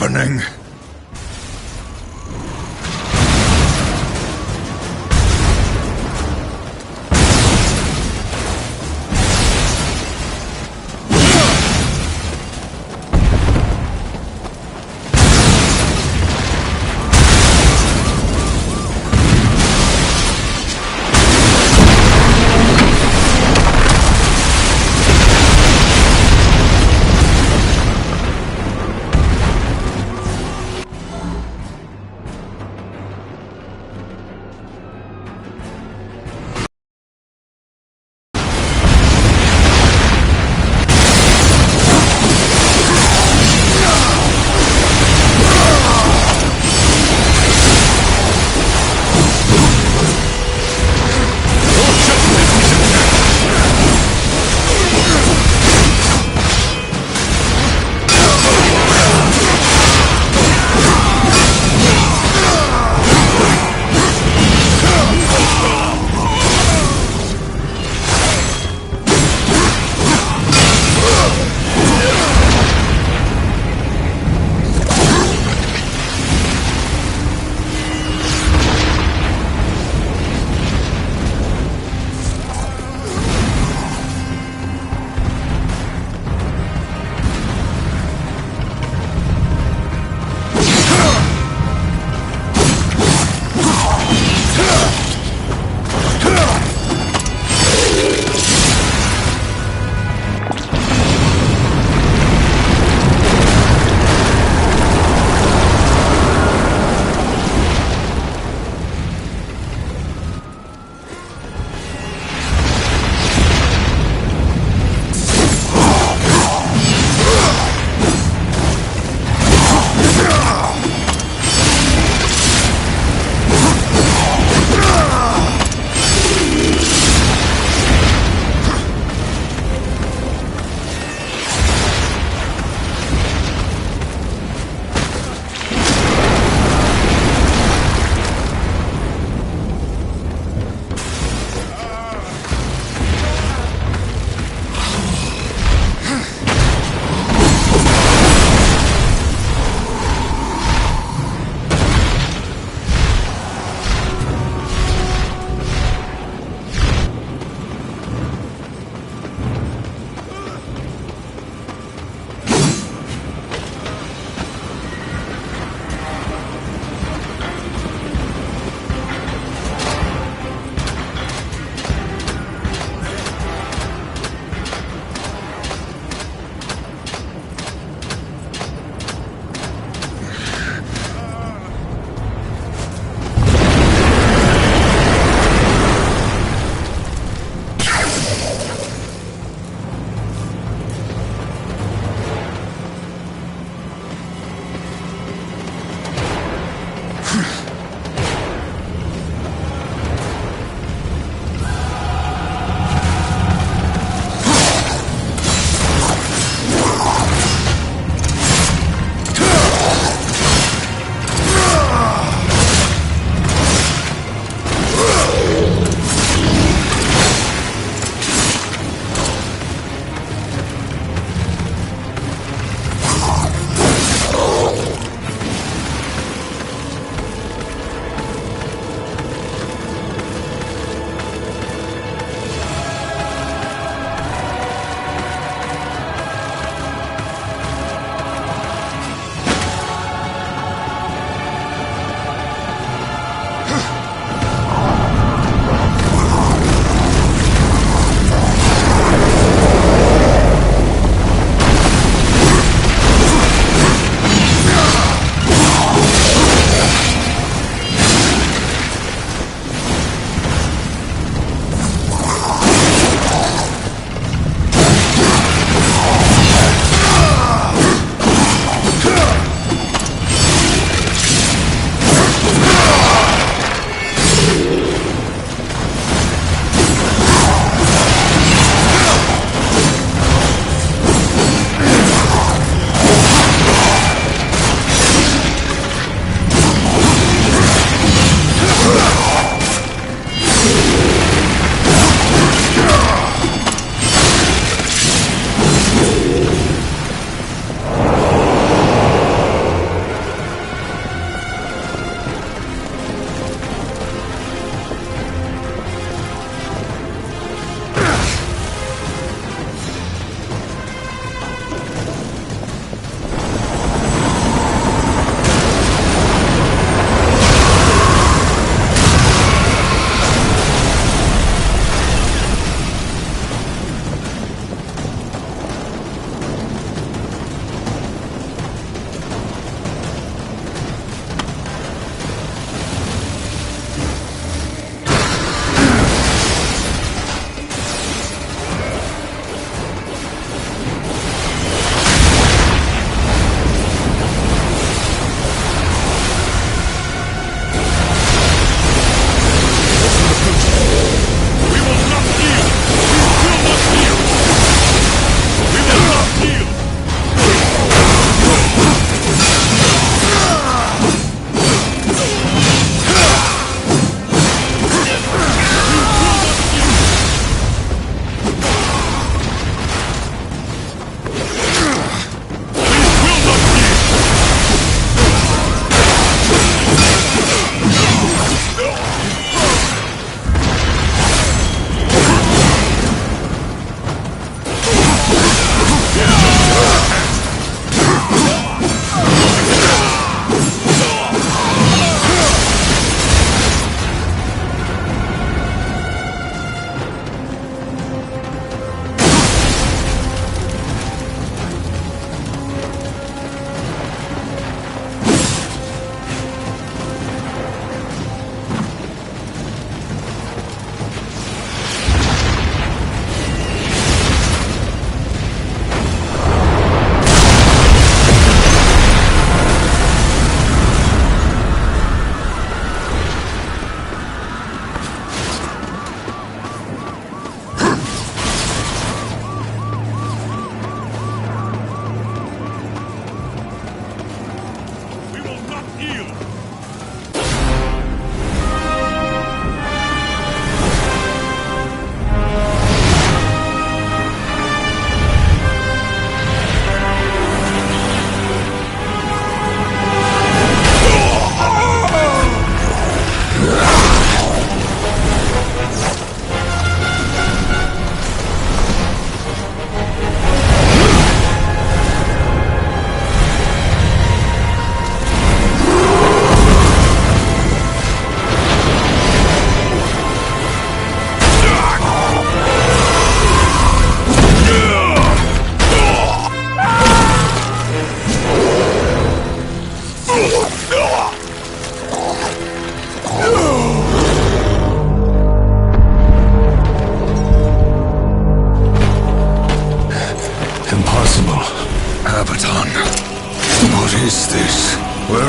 happening?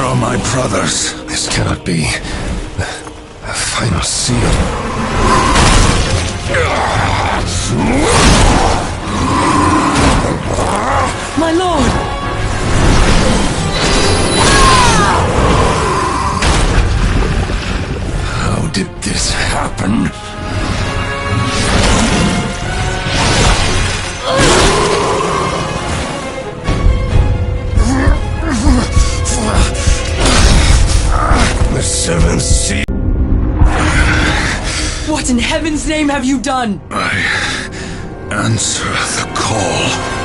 are my brothers. This cannot be the final seal. My lord! How did this happen? The seventh seal. What in heaven's name have you done? I answer the call.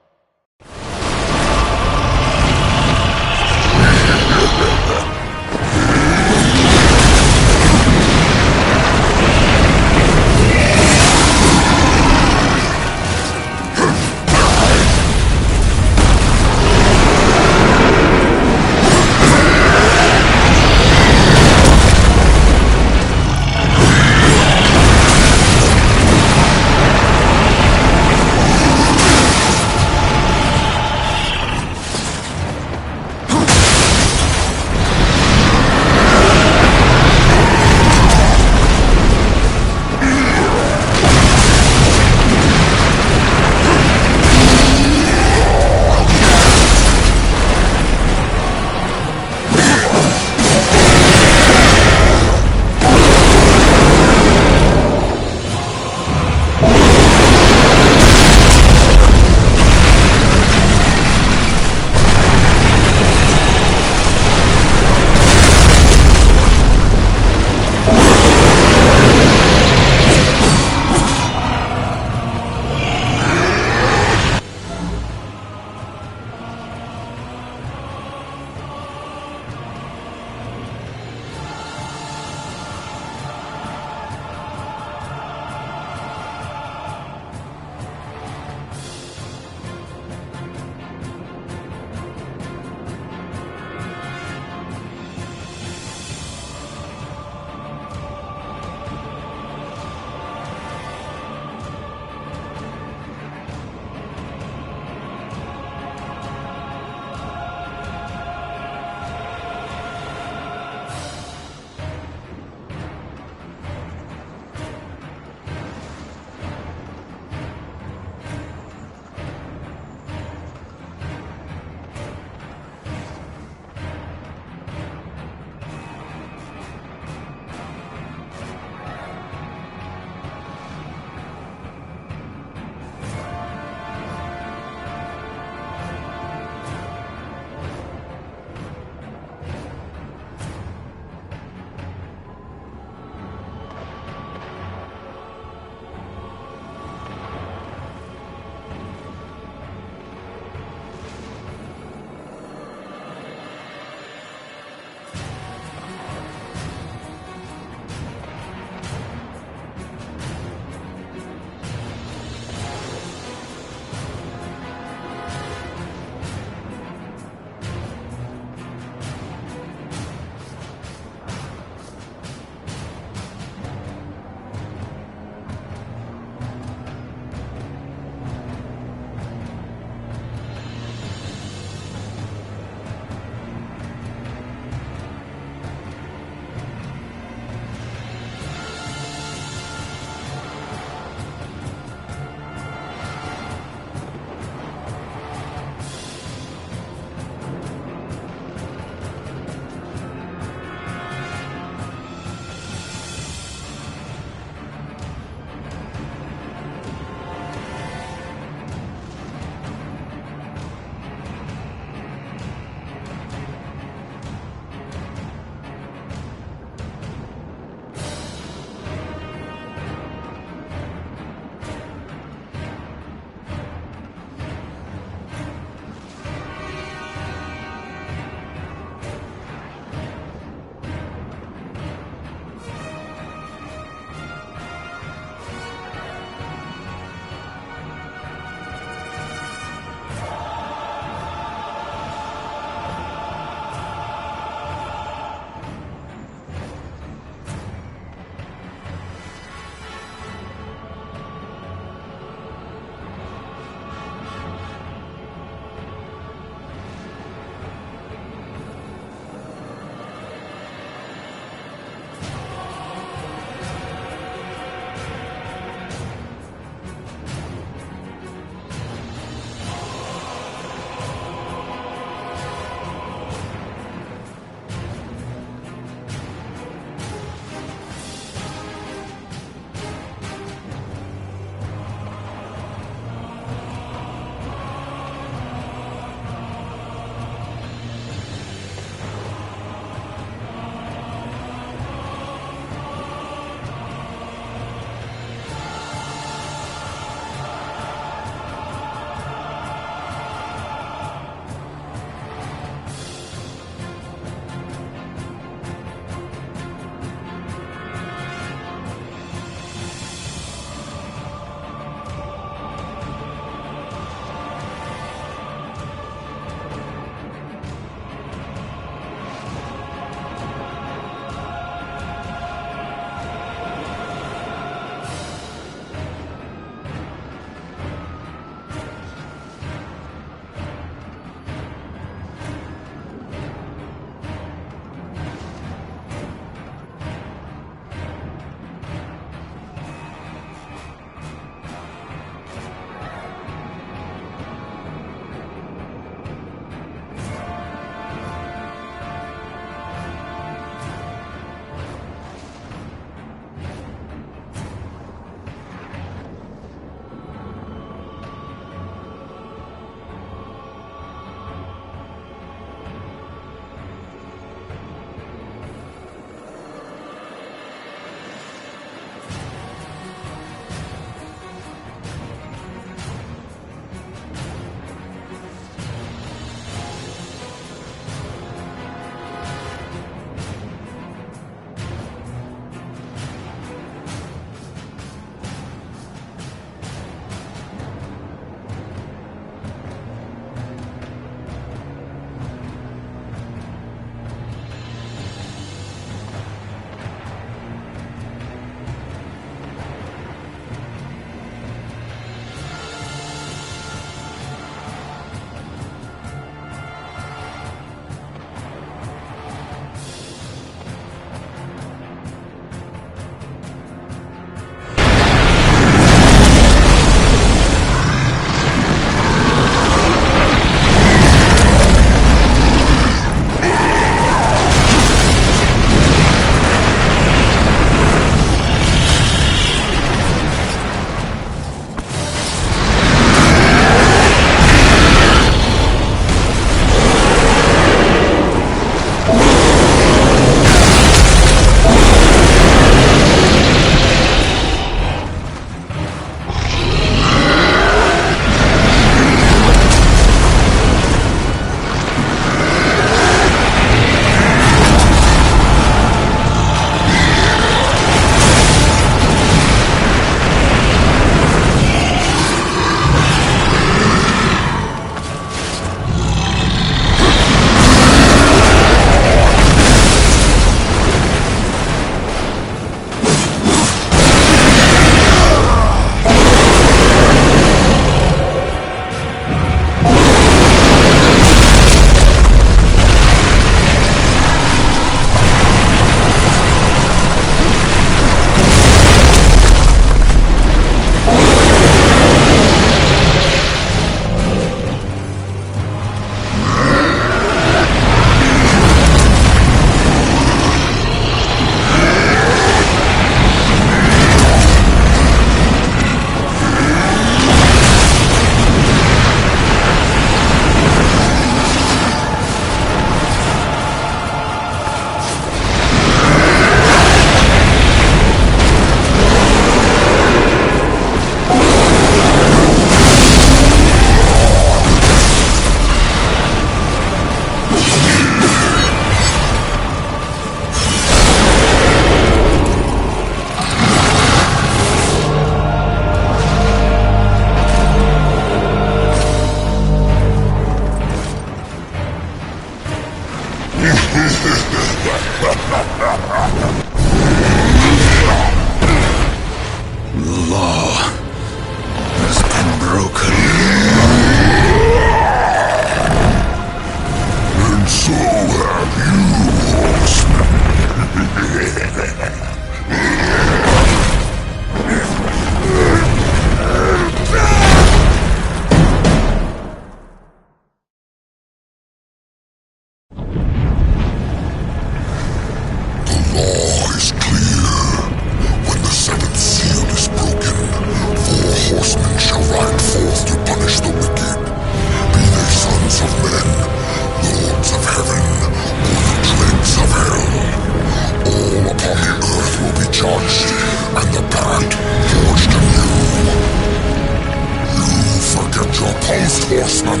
horseman!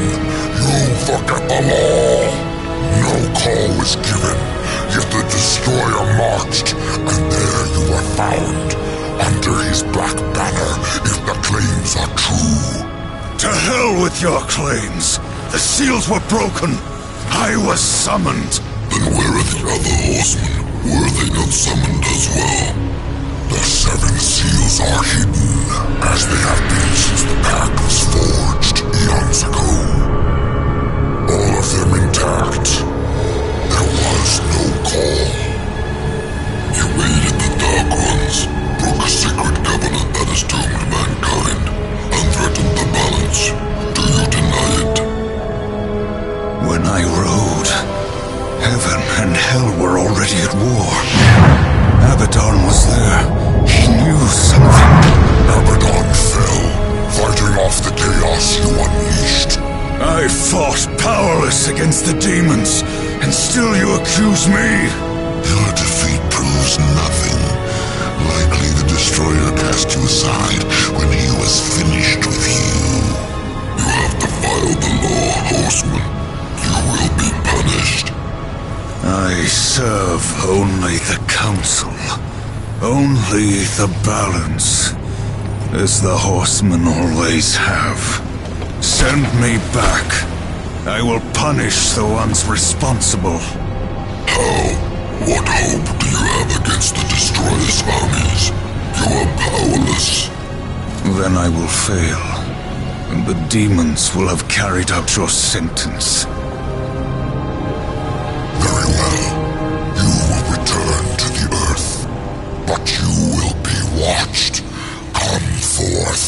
You forget the law! No call was given, yet the destroyer marched, and there you were found, under his black banner, if the claims are true. To hell with your claims! The seals were broken! I was summoned! Then where are the other horsemen? Were they not summoned as well? The 7 seals are hidden, as they have been since the pact was forged eons ago. All of them intact. There was no call. You aided the Dark Ones, broke a sacred covenant that has doomed mankind, and threatened the balance. Do you deny it? When I rode, heaven and hell were already at war. Abaddon was there. He knew something. Abaddon fell, fighting off the chaos you unleashed. I fought powerless against the demons, and still you accuse me? Your defeat proves nothing. Likely the Destroyer cast you aside when he was finished with you. You have defiled the law, horseman. You will be punished. I serve only the Council. Only the balance. As the horsemen always have. Send me back. I will punish the ones responsible. How? What hope do you have against the Destroyer's armies? You are powerless. Then I will fail, and the demons will have carried out your sentence. Very well. You will return to the Earth, but you will be watched. Come forth.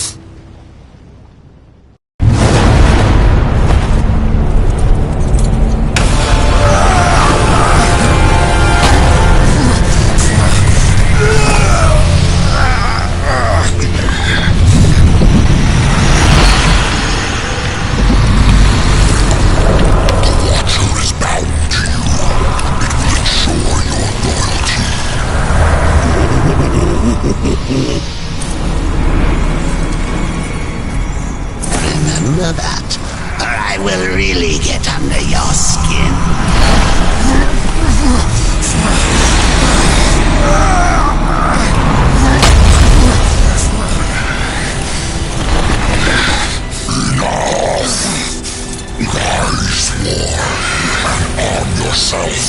Remember that, or I will really get under your skin. Rise, war, and arm yourself.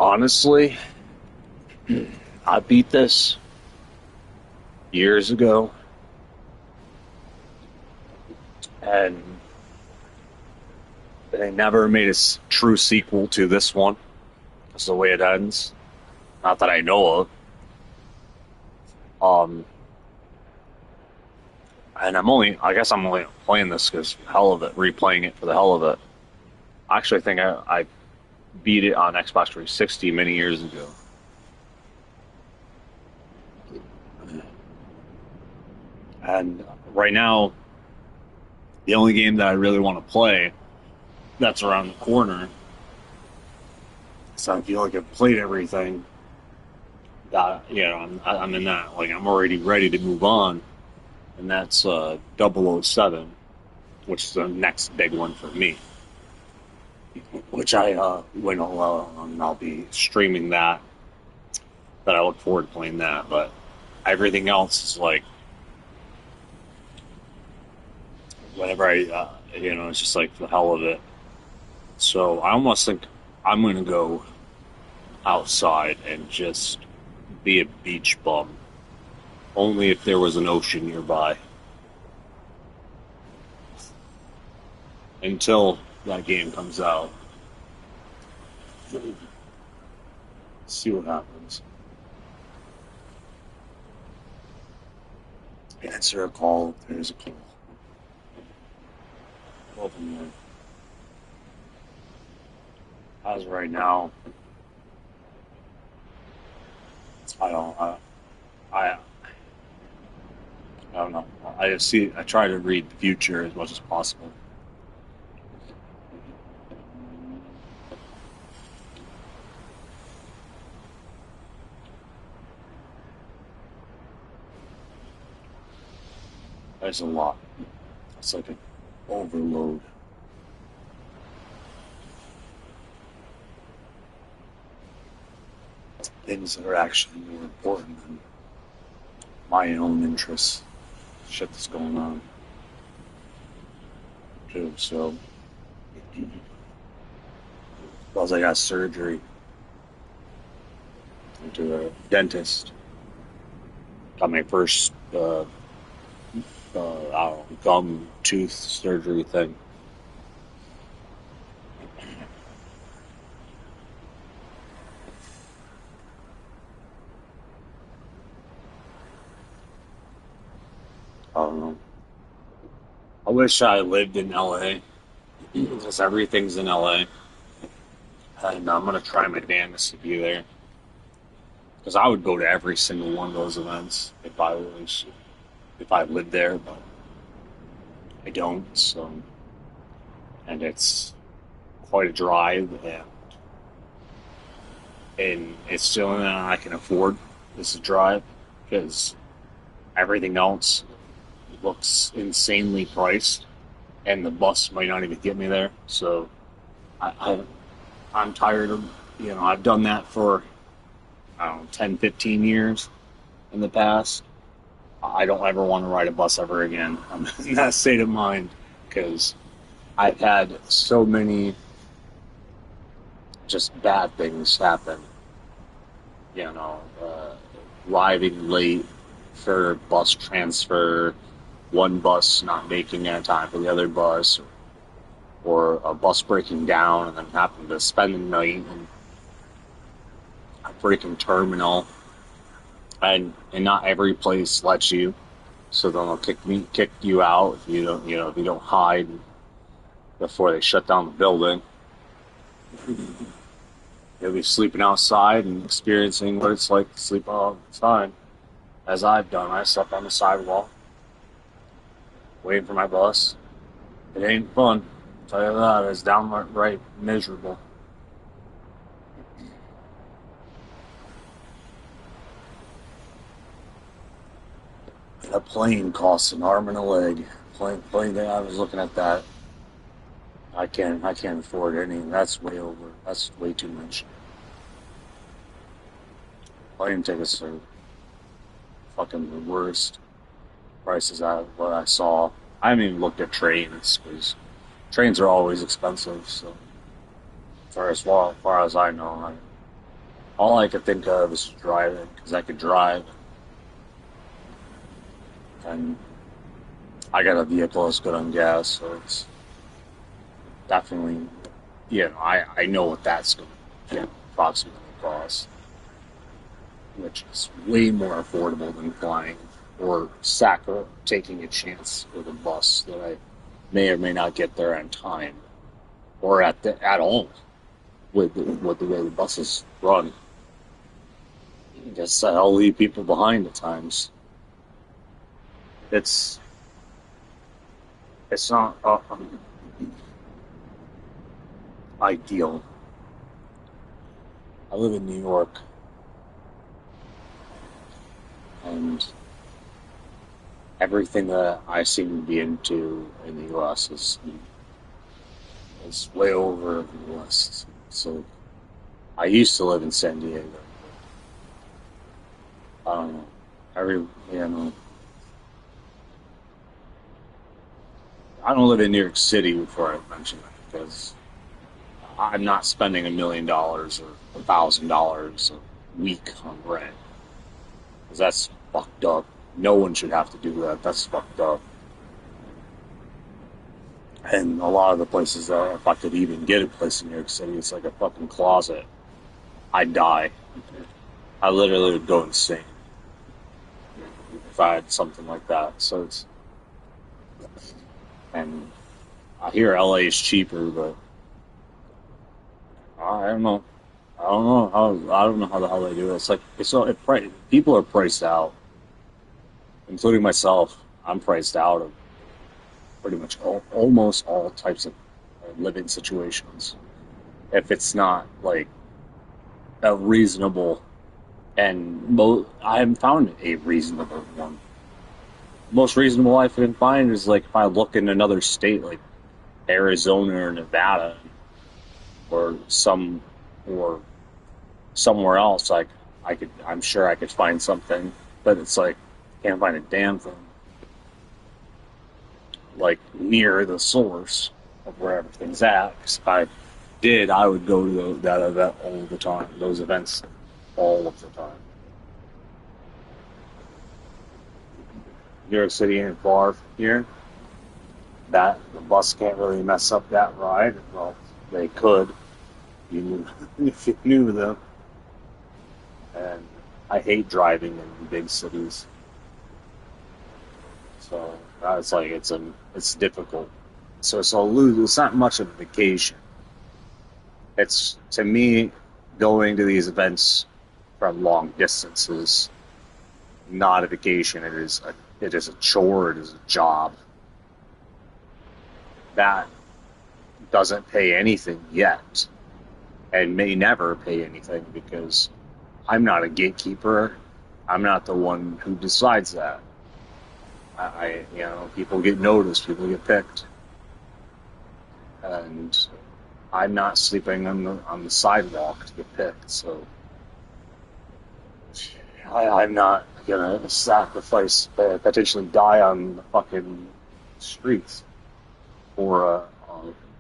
Honestly, I beat this years ago, and they never made a true sequel to this one. That's the way it ends. Not that I know of. And I guess I'm only playing this because hell of it, replaying it for the hell of it. Actually, I think I beat it on Xbox 360 many years ago. And right now, the only game that I really want to play that's around the corner, so I feel like I've played everything that, I'm in that, like, I'm already ready to move on, and that's 007, which is the next big one for me, which I went all and I'll be streaming that I look forward to playing that, but everything else is like, whenever it's just like the hell of it. So I almost think I'm going to go outside and just be a beach bum. Only if there was an ocean nearby. Until that game comes out. See what happens. Answer a call if there's a call. Open there. As of right now, I don't know. I try to read the future as much as possible. There's a lot. It's like an overload. Things that are actually more important than my own interests. Shit that's going on. Too, so. Plus, I got surgery. Went to a dentist. Got my first, gum tooth surgery thing. I don't know. I wish I lived in LA, because everything's in LA, and I'm gonna try my damnedest to be there, because I would go to every single one of those events if I lived there, but I don't. So, and it's quite a drive, and it's still something I can afford. This drive, because everything else looks insanely priced, and the bus might not even get me there. So I'm tired of, I've done that for, 10, 15 years in the past. I don't ever want to ride a bus ever again. I'm in that state of mind, because I've had so many just bad things happen. Arriving late for bus transfer, one bus not making it in time for the other bus, or a bus breaking down and then having to spend the night in a freaking terminal, and not every place lets you, so then they'll kick you out if you don't hide before they shut down the building. You'll be sleeping outside and experiencing what it's like to sleep outside, as I've done. I slept on the sidewalk waiting for my bus. It ain't fun, I'll tell you that. It's downright miserable. A plane costs an arm and a leg. Plane. I was looking at that. I can't afford any. That's way over. That's way too much. Plane tickets are fucking the worst prices what I saw. I haven't even looked at trains, because trains are always expensive. So, far as I know, all I could think of is driving, because I could drive. And I got a vehicle that's good on gas, so it's definitely, I know what that's going to approximately cost, which is way more affordable than flying or taking a chance with a bus that I may or may not get there on time or at all with the way the buses run. I guess I'll leave people behind at times. It's not ideal. I live in New York, and everything that I seem to be into in the U.S. is way over the West. So I used to live in San Diego. I don't know. I don't live in New York City before I mention that, because I'm not spending $1 million or $1,000 a week on rent. Because that's fucked up. No one should have to do that. That's fucked up. And a lot of the places that, if I could even get a place in New York City, it's like a fucking closet. I'd die. I literally would go insane if I had something like that. So it's... And I hear LA is cheaper, but I don't know. I don't know how the hell they do it. It's like people are priced out, including myself. I'm priced out of pretty much almost all types of living situations. If it's not like a reasonable, and I haven't found a reasonable one. Most reasonable I can find is like if I look in another state like Arizona or Nevada or somewhere else, I'm sure I could find something, but it's like can't find a damn thing like near the source of where everything's at. Because if I did, I would go to that event all the time, those events all of the time. New York City ain't far from here. The bus can't really mess up that ride. Well, they could, if you knew them. And I hate driving in big cities. So it's like it's difficult. So it's not much of a vacation. It's, to me, going to these events from long distances, not a vacation. It is a chore. It is a job. That doesn't pay anything yet, and may never pay anything, because I'm not a gatekeeper. I'm not the one who decides that. People get noticed, people get picked, and I'm not sleeping on the sidewalk to get picked. So I'm not gonna sacrifice, potentially die on the fucking streets for a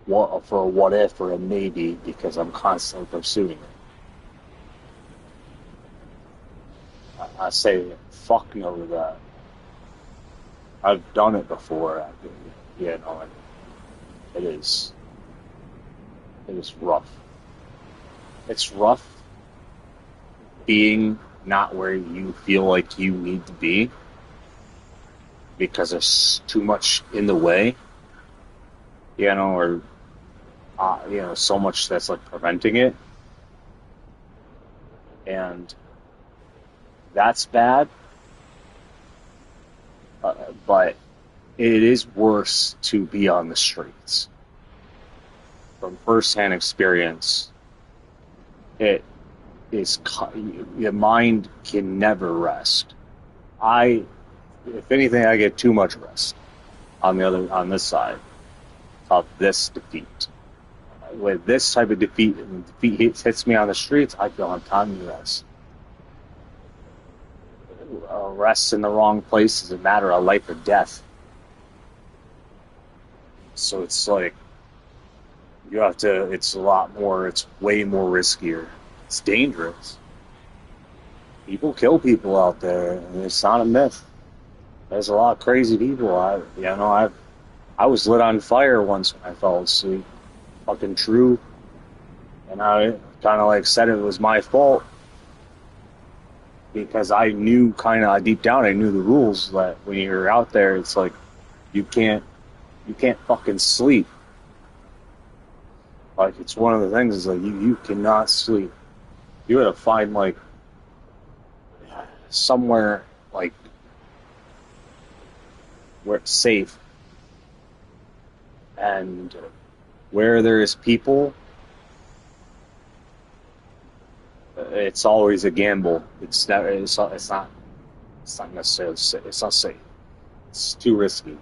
what if or a maybe, because I'm constantly pursuing it. I say fuck no to that. I've done it before. It is rough. It's rough being not where you feel like you need to be because there's too much in the way, or so much that's like preventing it, and that's bad. But it is worse to be on the streets. From first-hand experience, it is, your mind can never rest. If anything, I get too much rest on this side of this defeat. With this type of defeat, when defeat hits me on the streets, I feel I'm time to rest. Rest in the wrong place is a matter of life or death. So it's like, it's way more riskier. It's dangerous. people kill people out there, and it's not a myth. There's a lot of crazy people. I was lit on fire once when I fell asleep. Fucking true. And I kind of like said it was my fault because I knew kind of deep down, I knew the rules that when you're out there, it's like you can't fucking sleep. Like, it's one of the things is like you cannot sleep. You gotta find like somewhere like where it's safe, and where there is people, it's always a gamble. It's not necessarily safe. It's not safe. It's too risky.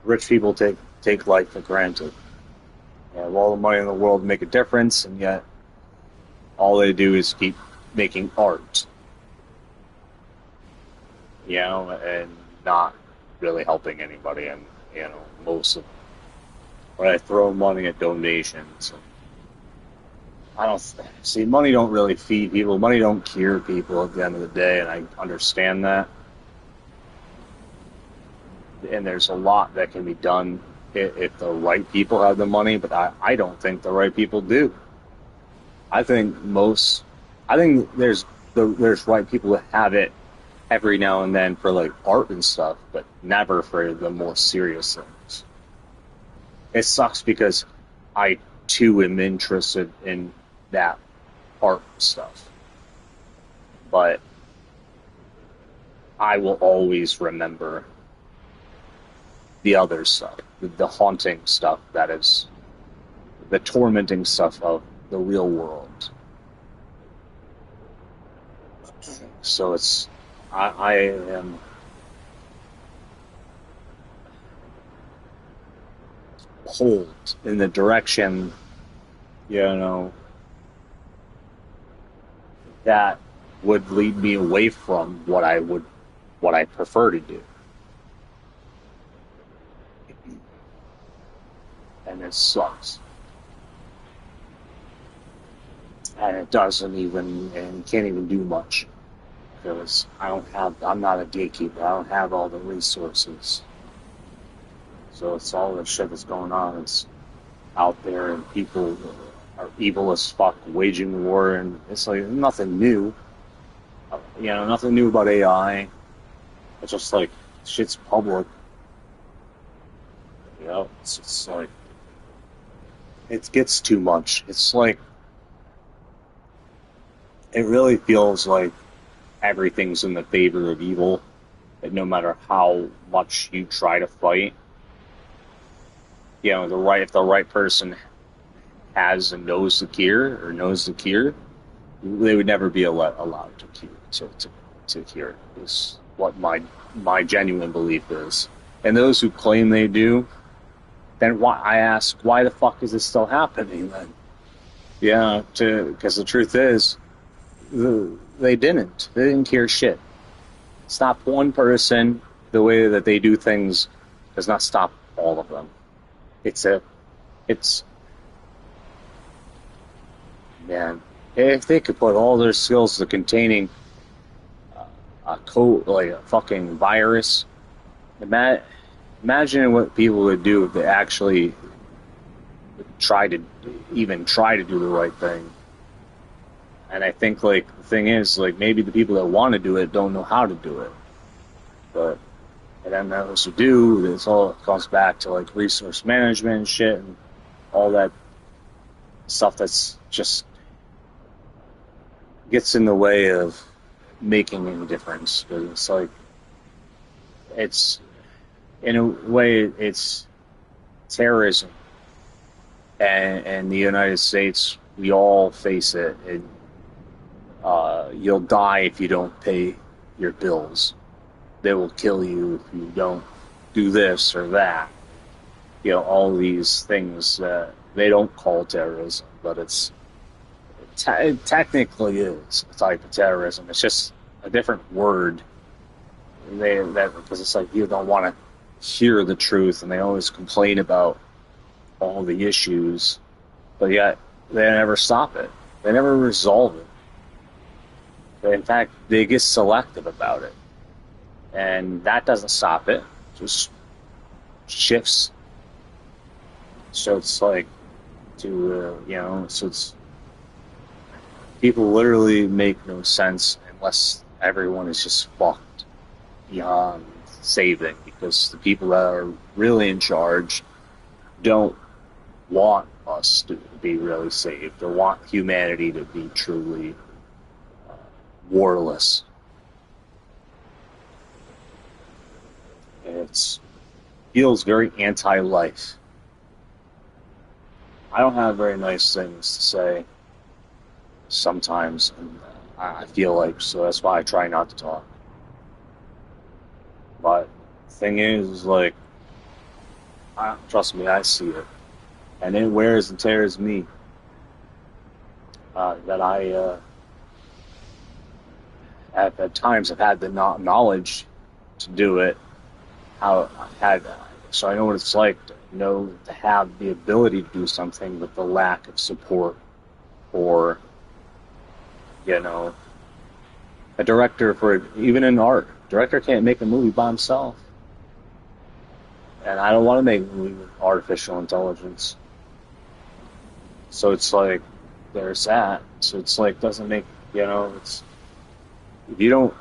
Rich people take life for granted. They have all the money in the world to make a difference, and yet all they do is keep making art. You know, and not really helping anybody. And, you know, most of when I throw money at donations, I don't see money don't really feed people. Money don't cure people at the end of the day, and I understand that. And there's a lot that can be done if the right people have the money, but I don't think the right people do. I think there's right people that have it every now and then for like art and stuff, but never for the more serious things. It sucks because I too am interested in that art stuff, but I will always remember the other stuff, the haunting stuff, that is the tormenting stuff of the real world. So I am pulled in the direction, you know, that would lead me away from what I prefer to do. And it sucks. And it doesn't even, and can't even do much. Because I'm not a gatekeeper. I don't have all the resources. So it's all the shit that's going on. It's out there, and people are evil as fuck, waging war, and it's like nothing new. You know, nothing new about AI. It's just like, shit's public. You know, it's like, it gets too much. It's like, it really feels like everything's in the favor of evil, that no matter how much you try to fight, you know, if the right person has and knows the cure, they would never be allowed to cure. Is what my genuine belief is. And those who claim they do, then I ask, why the fuck is this still happening then? Yeah, because the truth is, they didn't cure shit. Stop one person. The way that they do things does not stop all of them. Man, if they could put all their skills to containing a fucking virus, imagine what people would do if they actually try to do the right thing. And I think, like, the thing is, like, maybe the people that want to do it don't know how to do it. But, and then those who do, it all comes back to, like, resource management and shit, and all that stuff that's just gets in the way of making any difference. Because it's like, in a way, it's terrorism. And the United States, we all face it. You'll die if you don't pay your bills. They will kill you if you don't do this or that. You know, all these things that they don't call terrorism, but it technically is a type of terrorism. It's just a different word. Because it's like you don't want to hear the truth, and they always complain about all the issues, but yet they never stop it. They never resolve it. In fact, they get selective about it. And that doesn't stop it. Just shifts. So it's like so it's people literally make no sense unless everyone is just fucked beyond saving, because the people that are really in charge don't want us to be really saved. They want humanity to be truly warless. It feels very anti-life. I don't have very nice things to say sometimes, and I feel like, so that's why I try not to talk. But the thing is, like, trust me, I see it. And it wears and tears me. That I, at times, I've had the knowledge to do it. So I know what it's like to have the ability to do something, but the lack of support, or, a director even in art. Director can't make a movie by himself. And I don't want to make a movie with artificial intelligence. So it's like, there's that. So it's like, doesn't make, it's, if you're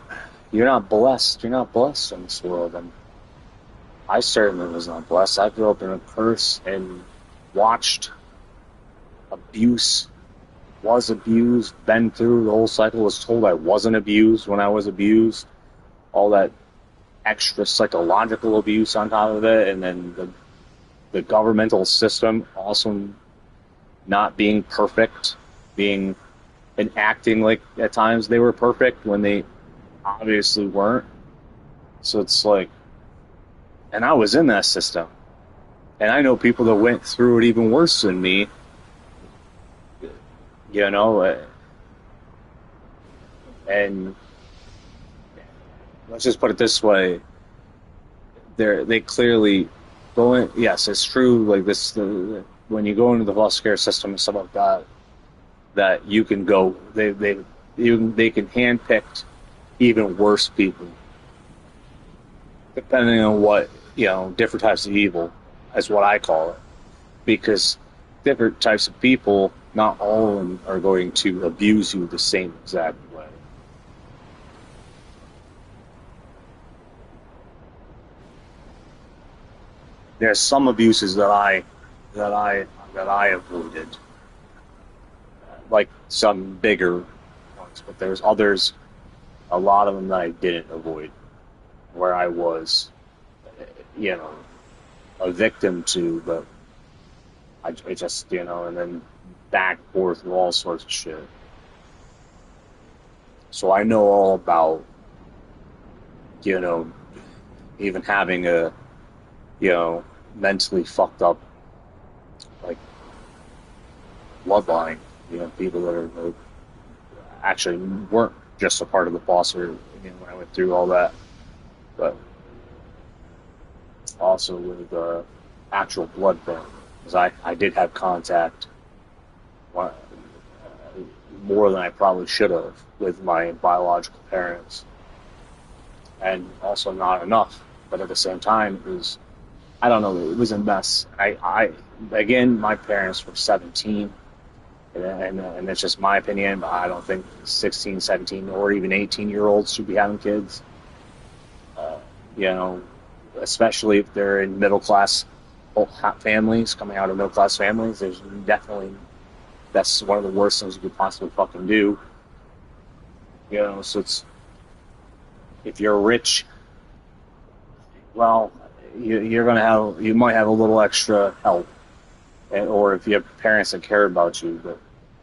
not blessed in this world. And I certainly was not blessed. I grew up in a curse and watched abuse, was abused, been through the whole cycle, was told I wasn't abused when I was abused. All that extra psychological abuse on top of it, and then the governmental system also not being perfect, and acting like at times they were perfect when they obviously weren't. So it's like, and I was in that system, and I know people that went through it even worse than me. And let's just put it this way: they clearly go in. Yes, it's true. Like this, when you go into the foster care system and stuff like that, that you can go. They can handpick even worse people, depending on what, different types of evil, is what I call it. Because different types of people, not all of them are going to abuse you the same exact way. There's some abuses that I avoided, like some bigger ones, but there's others, a lot of them that I didn't avoid, where I was, a victim to, but I just, and then back and forth with all sorts of shit. So I know all about, even having a, mentally fucked up, like, bloodline, people that are actually weren't just a part of the foster, when I went through all that, but also with actual blood family, because I did have contact more than I probably should have with my biological parents, and also not enough, but at the same time, it was, I don't know, it was a mess. Again, my parents were 17, and it's just my opinion, but I don't think 16, 17, or even 18-year-olds should be having kids. Especially if they're in middle-class families, coming out of middle-class families. There's definitely, that's one of the worst things you could possibly fucking do. So it's, if you're rich, well, you might have a little extra help, or if you have parents that care about you, but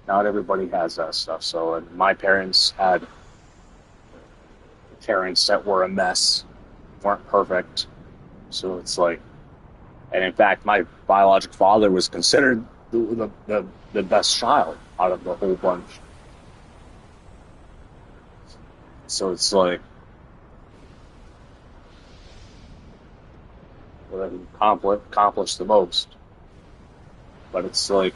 not everybody has that stuff. So, and my parents had parents that were a mess, weren't perfect. So it's like, and in fact, my biological father was considered the best child out of the whole bunch. So it's like, what have you accomplished the most? But it's like,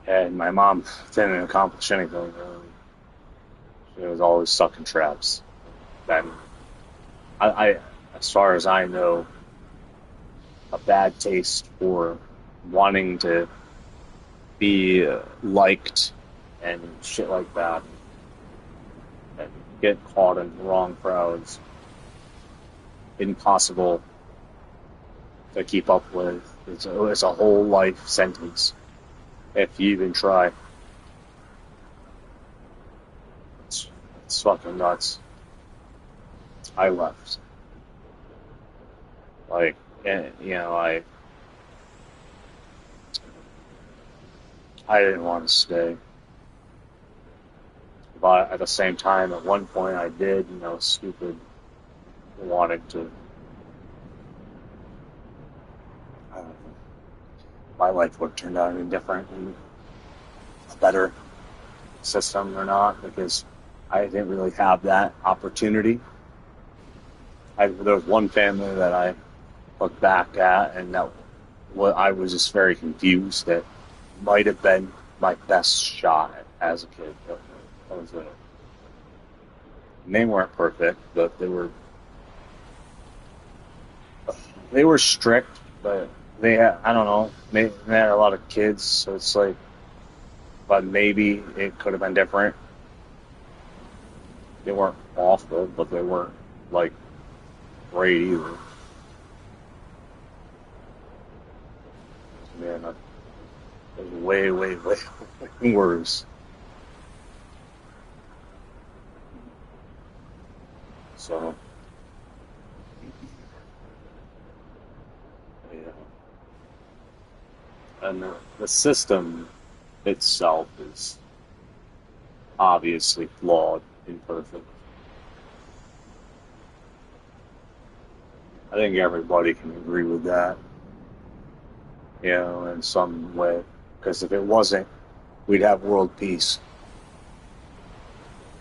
and my mom didn't accomplish anything really. She was always stuck in traps. And as far as I know, a bad taste for wanting to be liked and shit like that, and get caught in the wrong crowds, impossible to keep up with. It's a whole life sentence if you even try. It's fucking nuts. I left. Like, I didn't want to stay. But at the same time, at one point I did, stupid, wanting to. I don't know. My life would have turned out any different and a better system or not, because I didn't really have that opportunity. There was one family that I look back at, and I was just very confused. That might have been my best shot as a kid. That was it. And they weren't perfect, but they were strict. But they had, I don't know, they had a lot of kids, so it's like, but maybe it could have been different. They weren't awful, but they weren't like great either. Man, it was way, way, way worse. So, yeah. And the system itself is obviously flawed, imperfect. I think everybody can agree with that, in some way. Because if it wasn't, we'd have world peace.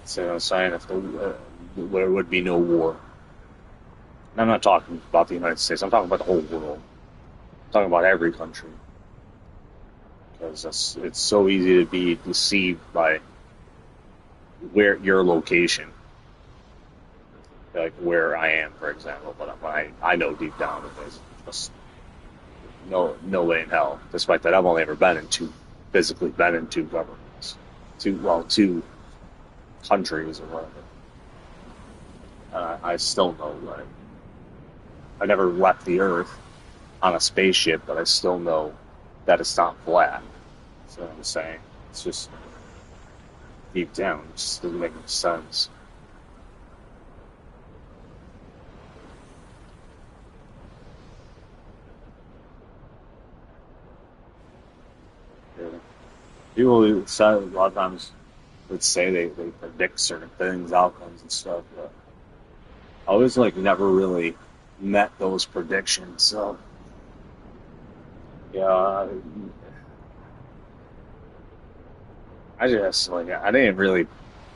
So I'm saying, there would be no war. And I'm not talking about the United States. I'm talking about the whole world. I'm talking about every country. Because it's so easy to be deceived by your location. Like where I am, for example, but I know deep down that there's just no way in hell. Despite that, I've only ever physically been in two governments, two countries or whatever. I still know that I never left the Earth on a spaceship, but I still know that it's not flat. That's what I'm saying. It's just deep down, it just doesn't make any sense. People who say a lot of times would say they predict certain things, outcomes and stuff, but I always never really met those predictions. So yeah, I just I didn't really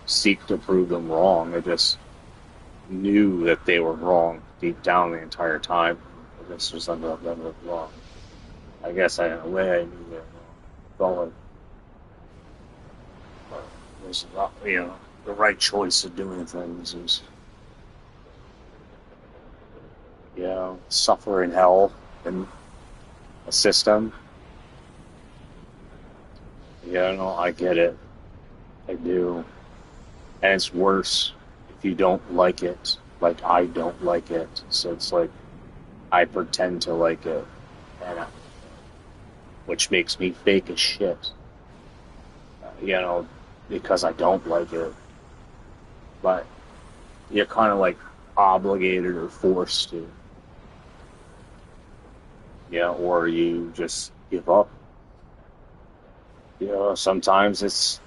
seek to prove them wrong. I just knew that they were wrong deep down the entire time. I just ended up getting it wrong. I guess in a way I knew that. Felt like it was the right choice of doing things is suffer in hell in a system. I get it. I do. And it's worse if you don't like it, like I don't like it. So it's like I pretend to like it, which makes me fake as shit. Because I don't like it. But you're kind of obligated or forced to. Or you just give up. Sometimes it's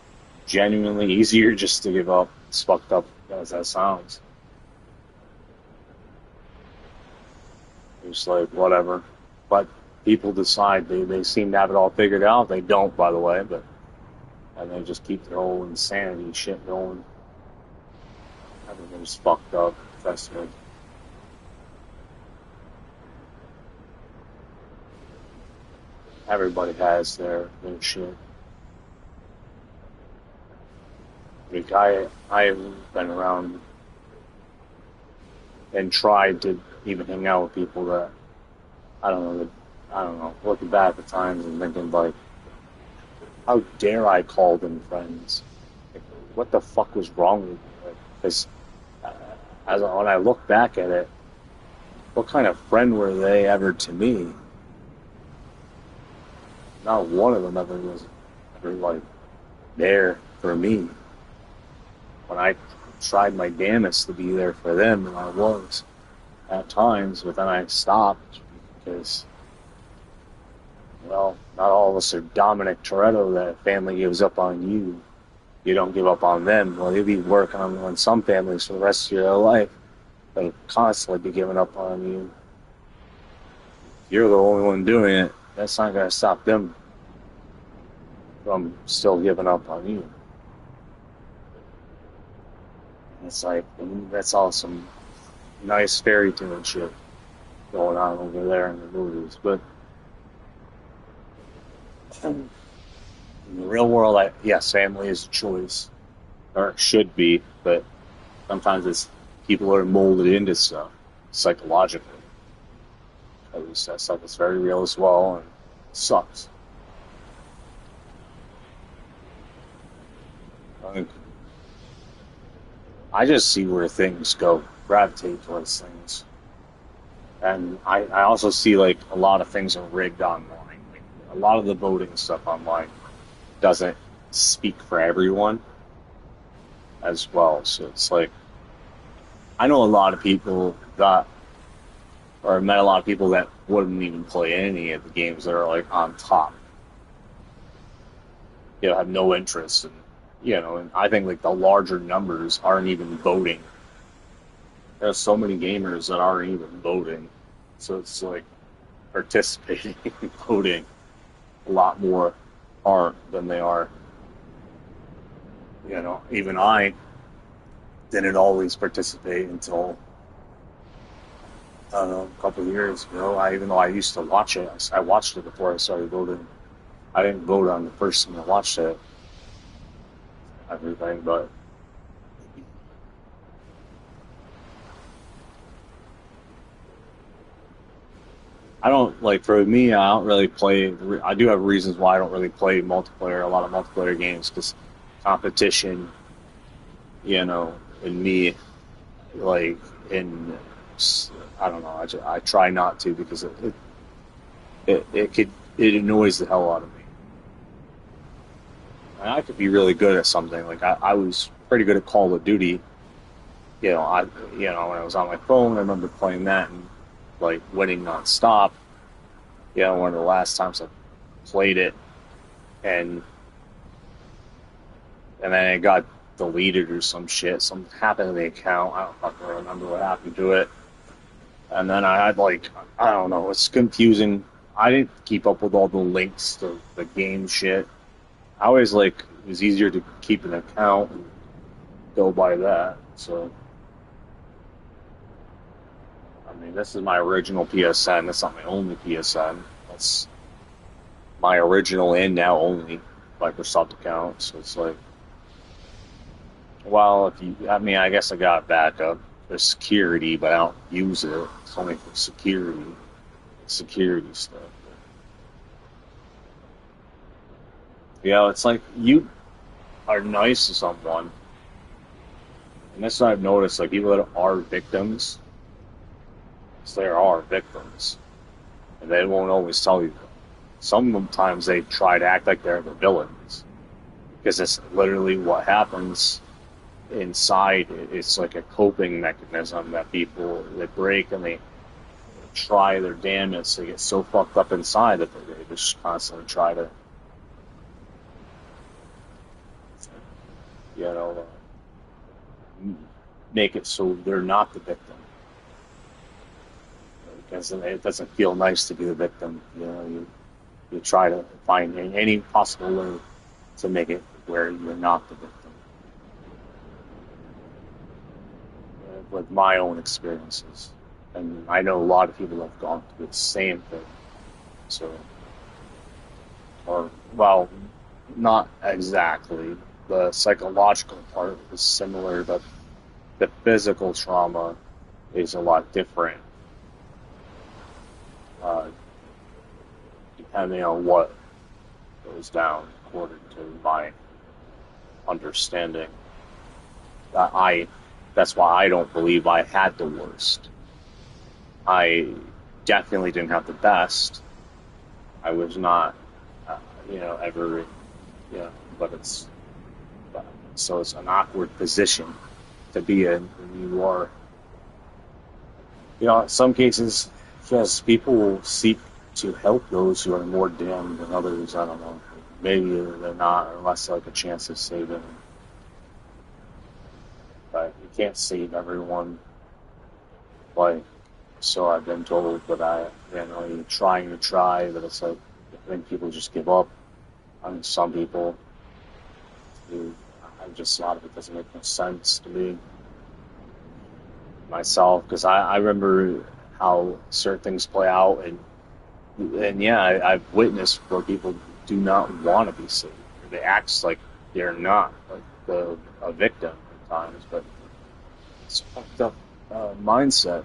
genuinely easier just to give up, as fucked up as that sounds. It's whatever. But people decide, they seem to have it all figured out. They don't, by the way, and they just keep their whole insanity shit going. Everything's fucked up, trust me. everybody has their shit. Like I've been around and tried to even hang out with people that I don't know, looking back at the times and thinking like, how dare I call them friends? Like, what the fuck was wrong with me? Because when I look back at it, what kind of friend were they ever to me? Not one of them ever like there for me. When I tried my damnedest to be there for them, and I was at times, but then I stopped because, well, not all of us are Dominic Toretto that family gives up on you. You don't give up on them. Well, you'll be working on some families for the rest of your life. They'll constantly be giving up on you. You're the only one doing it. That's not going to stop them from still giving up on you. It's like, that's all some nice fairy tale shit going on over there in the movies. But in the real world, yes, family is a choice. Or it should be, but sometimes it's people are molded into stuff psychologically. At least that stuff is very real as well, and it sucks. I just see where things go, gravitate towards things. And I also see like a lot of things are rigged online. Like, a lot of the voting stuff online doesn't speak for everyone as well. So it's like, I know a lot of people that, or met a lot of people that wouldn't even play any of the games that are like on top. You know, have no interest in, you know, and I think like the larger numbers aren't even voting. There's so many gamers that aren't even voting. So it's like participating in voting a lot more aren't than they are. You know, even I didn't always participate until, I don't know, a couple of years ago. Even though I used to watch it, I watched it before I started voting. I didn't vote on the person that watched it. Everything, but I don't, like, for me, I don't really play. I do have reasons why I don't really play multiplayer, a lot of multiplayer games, because competition, you know, and me, like, in, I don't know, I try not to, because it annoys the hell out of me. And I could be really good at something. Like, I was pretty good at Call of Duty. When I was on my phone, I remember playing that and like winning nonstop. One of the last times I played it, and then it got deleted or some shit. Something happened to the account. I don't fucking remember what happened to it. And then I had I don't know. It's confusing. I didn't keep up with all the links to the game shit. I always it was easier to keep an account and go by that. So, I mean, this is my original PSN. That's not my only PSN. That's my original and now only Microsoft account. So it's like, well, I guess I got backup for security, but I don't use it. It's only for security stuff. It's like you are nice to someone, and that's what I've noticed. Like, people that are victims, there are victims, and they won't always tell you. Sometimes they try to act like they're the villains, because it's literally what happens inside. It's like a coping mechanism that people, they break and they try their damnedest. They get so fucked up inside that they just constantly try to, make it so they're not the victim. Because it doesn't feel nice to be the victim. You try to find any possible way to make it where you're not the victim. With my own experiences. And I know a lot of people have gone through the same thing. So, Or, well, not exactly. The psychological part is similar, but the physical trauma is a lot different, depending on what goes down, according to my understanding. That's why I don't believe I had the worst. I definitely didn't have the best. I was not, ever, but so it's an awkward position to be in when you are, in some cases, yes, people will seek to help those who are more damned than others. I don't know. Maybe they're not, unless like a chance of saving. But you can't save everyone. Like, so I've been told, but you're trying to try, but it's like, I think people just give up. I mean, some people, a lot of it doesn't make no sense to me. Myself, because I remember how certain things play out, and yeah, I've witnessed where people do not want to be saved. They act like they're not, like a victim at times, but it's a fucked up mindset.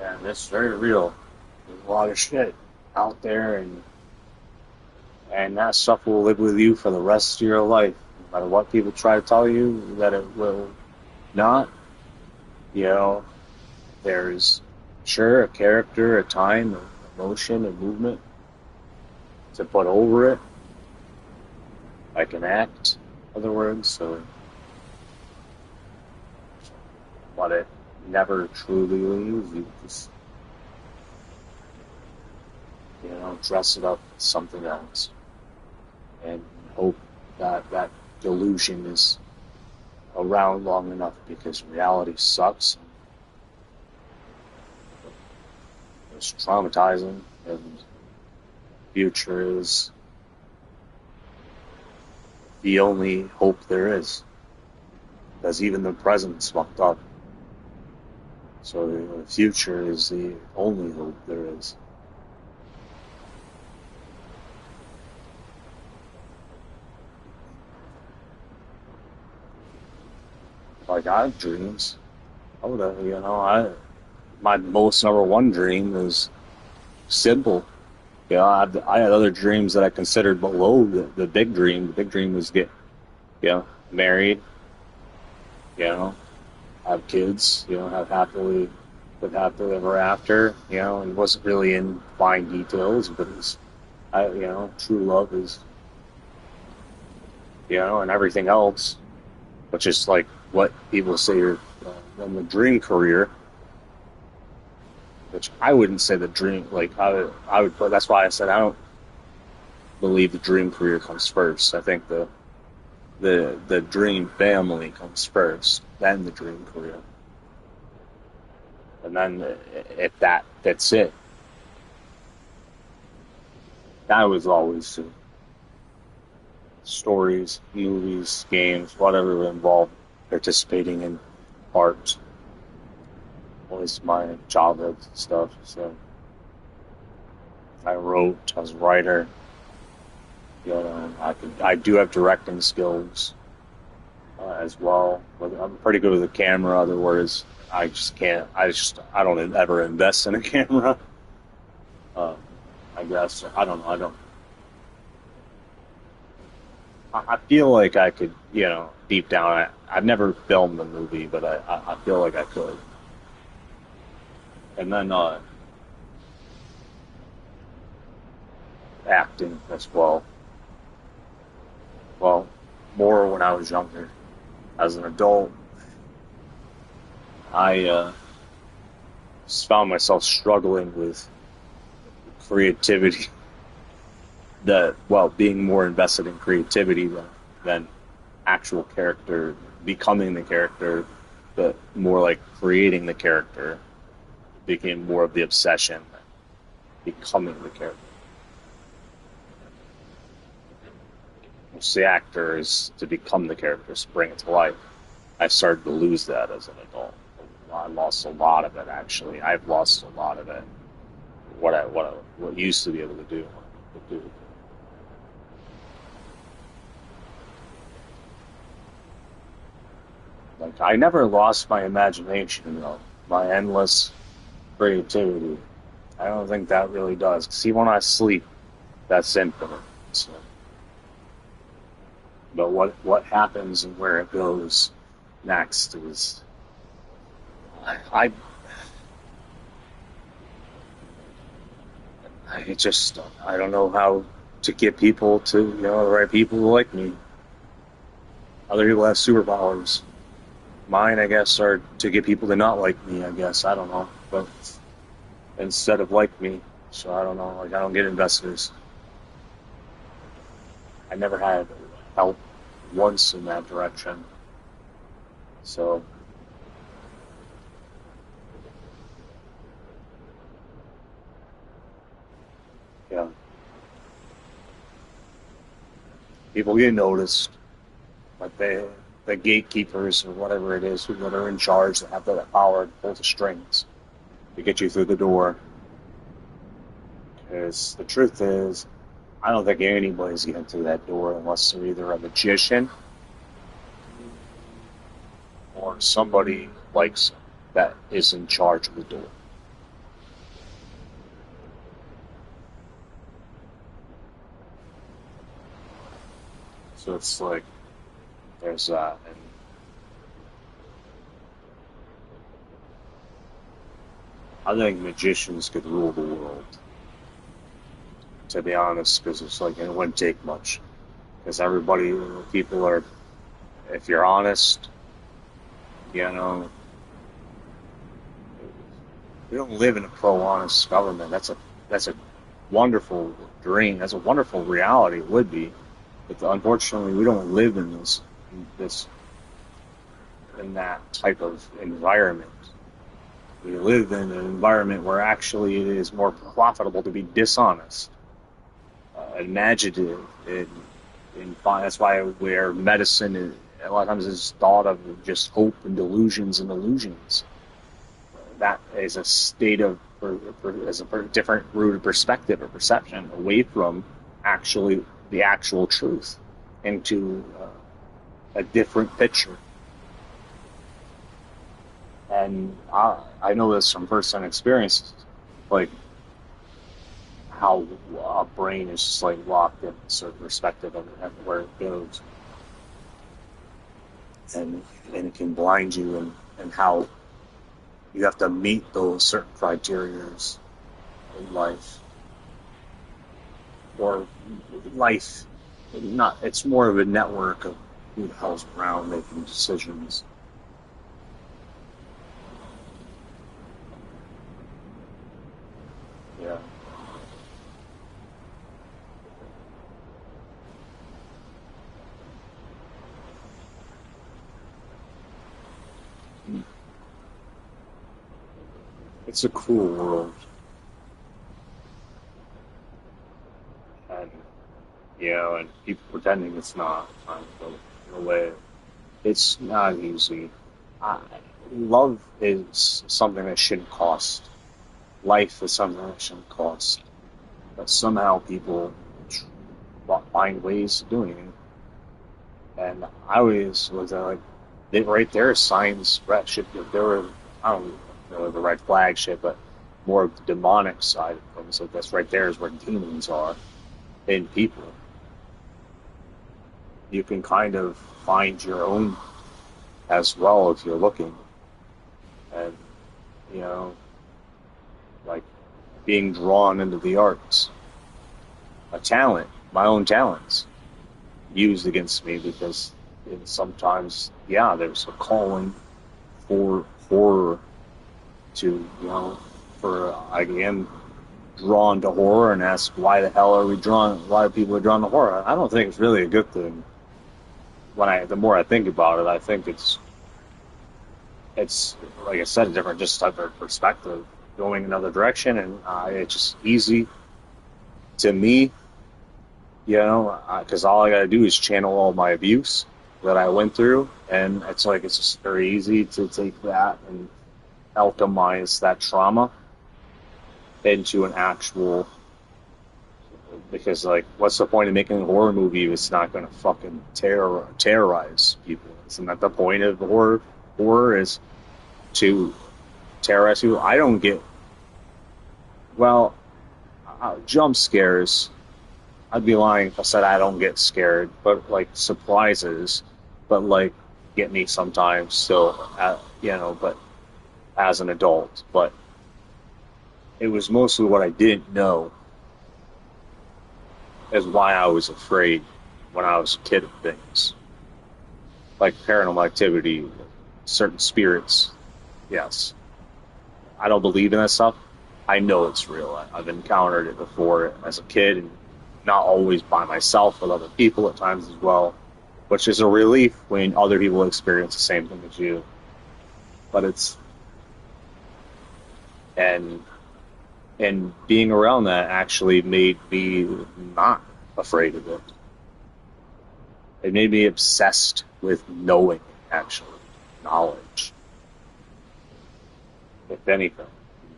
And it's very real. There's a lot of shit out there, and that stuff will live with you for the rest of your life. No matter what people try to tell you that it will not. There's sure a character, a time, an emotion, a movement to put over it, like an act, in other words. So, but it never truly leaves. You just, dress it up as something else, and hope that that delusion is around long enough, because reality sucks. It's traumatizing, and future is the only hope there is, because even the present's fucked up. So the future is the only hope there is. Like, I have dreams. I would have, my most number one dream is simple. I had other dreams that I considered below the big dream. The big dream was get, married, have kids, live happily ever after, and it wasn't really in fine details, but it's, true love is, and everything else, which is like what people say are in the dream career, which I wouldn't say the dream, like I would put, that's why I said I don't believe the dream career comes first. I think the dream family comes first, then the dream career. And then if that fits it, that was always stories, movies, games, whatever involved participating in art. Always my childhood stuff. So I wrote, I was a writer. I do have directing skills as well. But I'm pretty good with the camera. Other words, I just can't. I don't ever invest in a camera. I guess I don't know. I feel like I could, deep down. I've never filmed a movie, but I feel like I could. And then acting as well. Well, more when I was younger. As an adult, I just found myself struggling with creativity. Being more invested in creativity than actual character, becoming the character, but more like creating the character became more of the obsession than becoming the character. Which the actor is to become the character, to bring it to life. I started to lose that as an adult. I lost a lot of it, actually. I've lost a lot of it. what used to be able to do. Like, I never lost my imagination, though. My endless creativity. I don't think that really does. 'Cause even when I sleep, that's infinite. So. But what happens and where it goes next is... I just, I don't know how to get people to, the right people who like me. Other people have superpowers. Mine, I guess, are to get people to not like me, I guess. I don't know. But instead of like me. So I don't know. Like, I don't get investors. I never had help once in that direction. So... yeah. People get noticed, but the gatekeepers or whatever it is that are in charge that have that power to pull the strings to get you through the door. Because the truth is, I don't think anybody's getting through that door unless they're either a magician or somebody that is in charge of the door. So it's like, there's that. And I think magicians could rule the world, to be honest, because it's like, it wouldn't take much. Because people are, if you're honest, we don't live in a pro-honest government. That's a wonderful dream. That's a wonderful reality. It would be. But unfortunately, we don't live in that type of environment. We live in an environment where actually it is more profitable to be dishonest, imaginative, and that's why where medicine a lot of times is thought of just hope and delusions and illusions. That is a state of, as a different rooted perspective or perception away from the actual truth into a different picture. And I know this from first-hand experiences, like how a brain is just like locked in a certain perspective of where it goes, and it can blind you, and how you have to meet those certain criteria in life. Or life, it's more of a network of who the hell's around making decisions. Yeah. It's a cool world. And, and people pretending it's not. In a way, it's not easy. Love is something that shouldn't cost. Life is something that shouldn't cost. But somehow people find ways of doing it. And I always was like, right there is signs that should, there were, I don't know the right flagship, but more of the demonic side of things. So that's right there is where demons are in people. You can kind of find your own as well if you're looking. And, like being drawn into the arts. A talent, my own talents, used against me because sometimes, there's a calling for horror to, I am drawn to horror and ask why are people drawn to horror? I don't think it's really a good thing. The more I think about it, I think it's like I said, a different just type of perspective, going another direction, and it's just easy to me, because all I got to do is channel all my abuse that I went through, and it's just very easy to take that and alchemize that trauma into an actual, because like, what's the point of making a horror movie if it's not going to fucking terrorize people? Isn't that the point of horror? Horror is to terrorize people. I don't get, well, jump scares. I'd be lying if I said I don't get scared, but like surprises, but like get me sometimes still, but as an adult. But it was mostly what I didn't know is why I was afraid when I was a kid of things. Like paranormal activity, certain spirits, yes. I don't believe in that stuff. I know it's real. I've encountered it before as a kid, and not always by myself, with other people at times as well, which is a relief when other people experience the same thing as you. But it's, and being around that actually made me not afraid of it. It made me obsessed with knowing, actually, knowledge. If anything,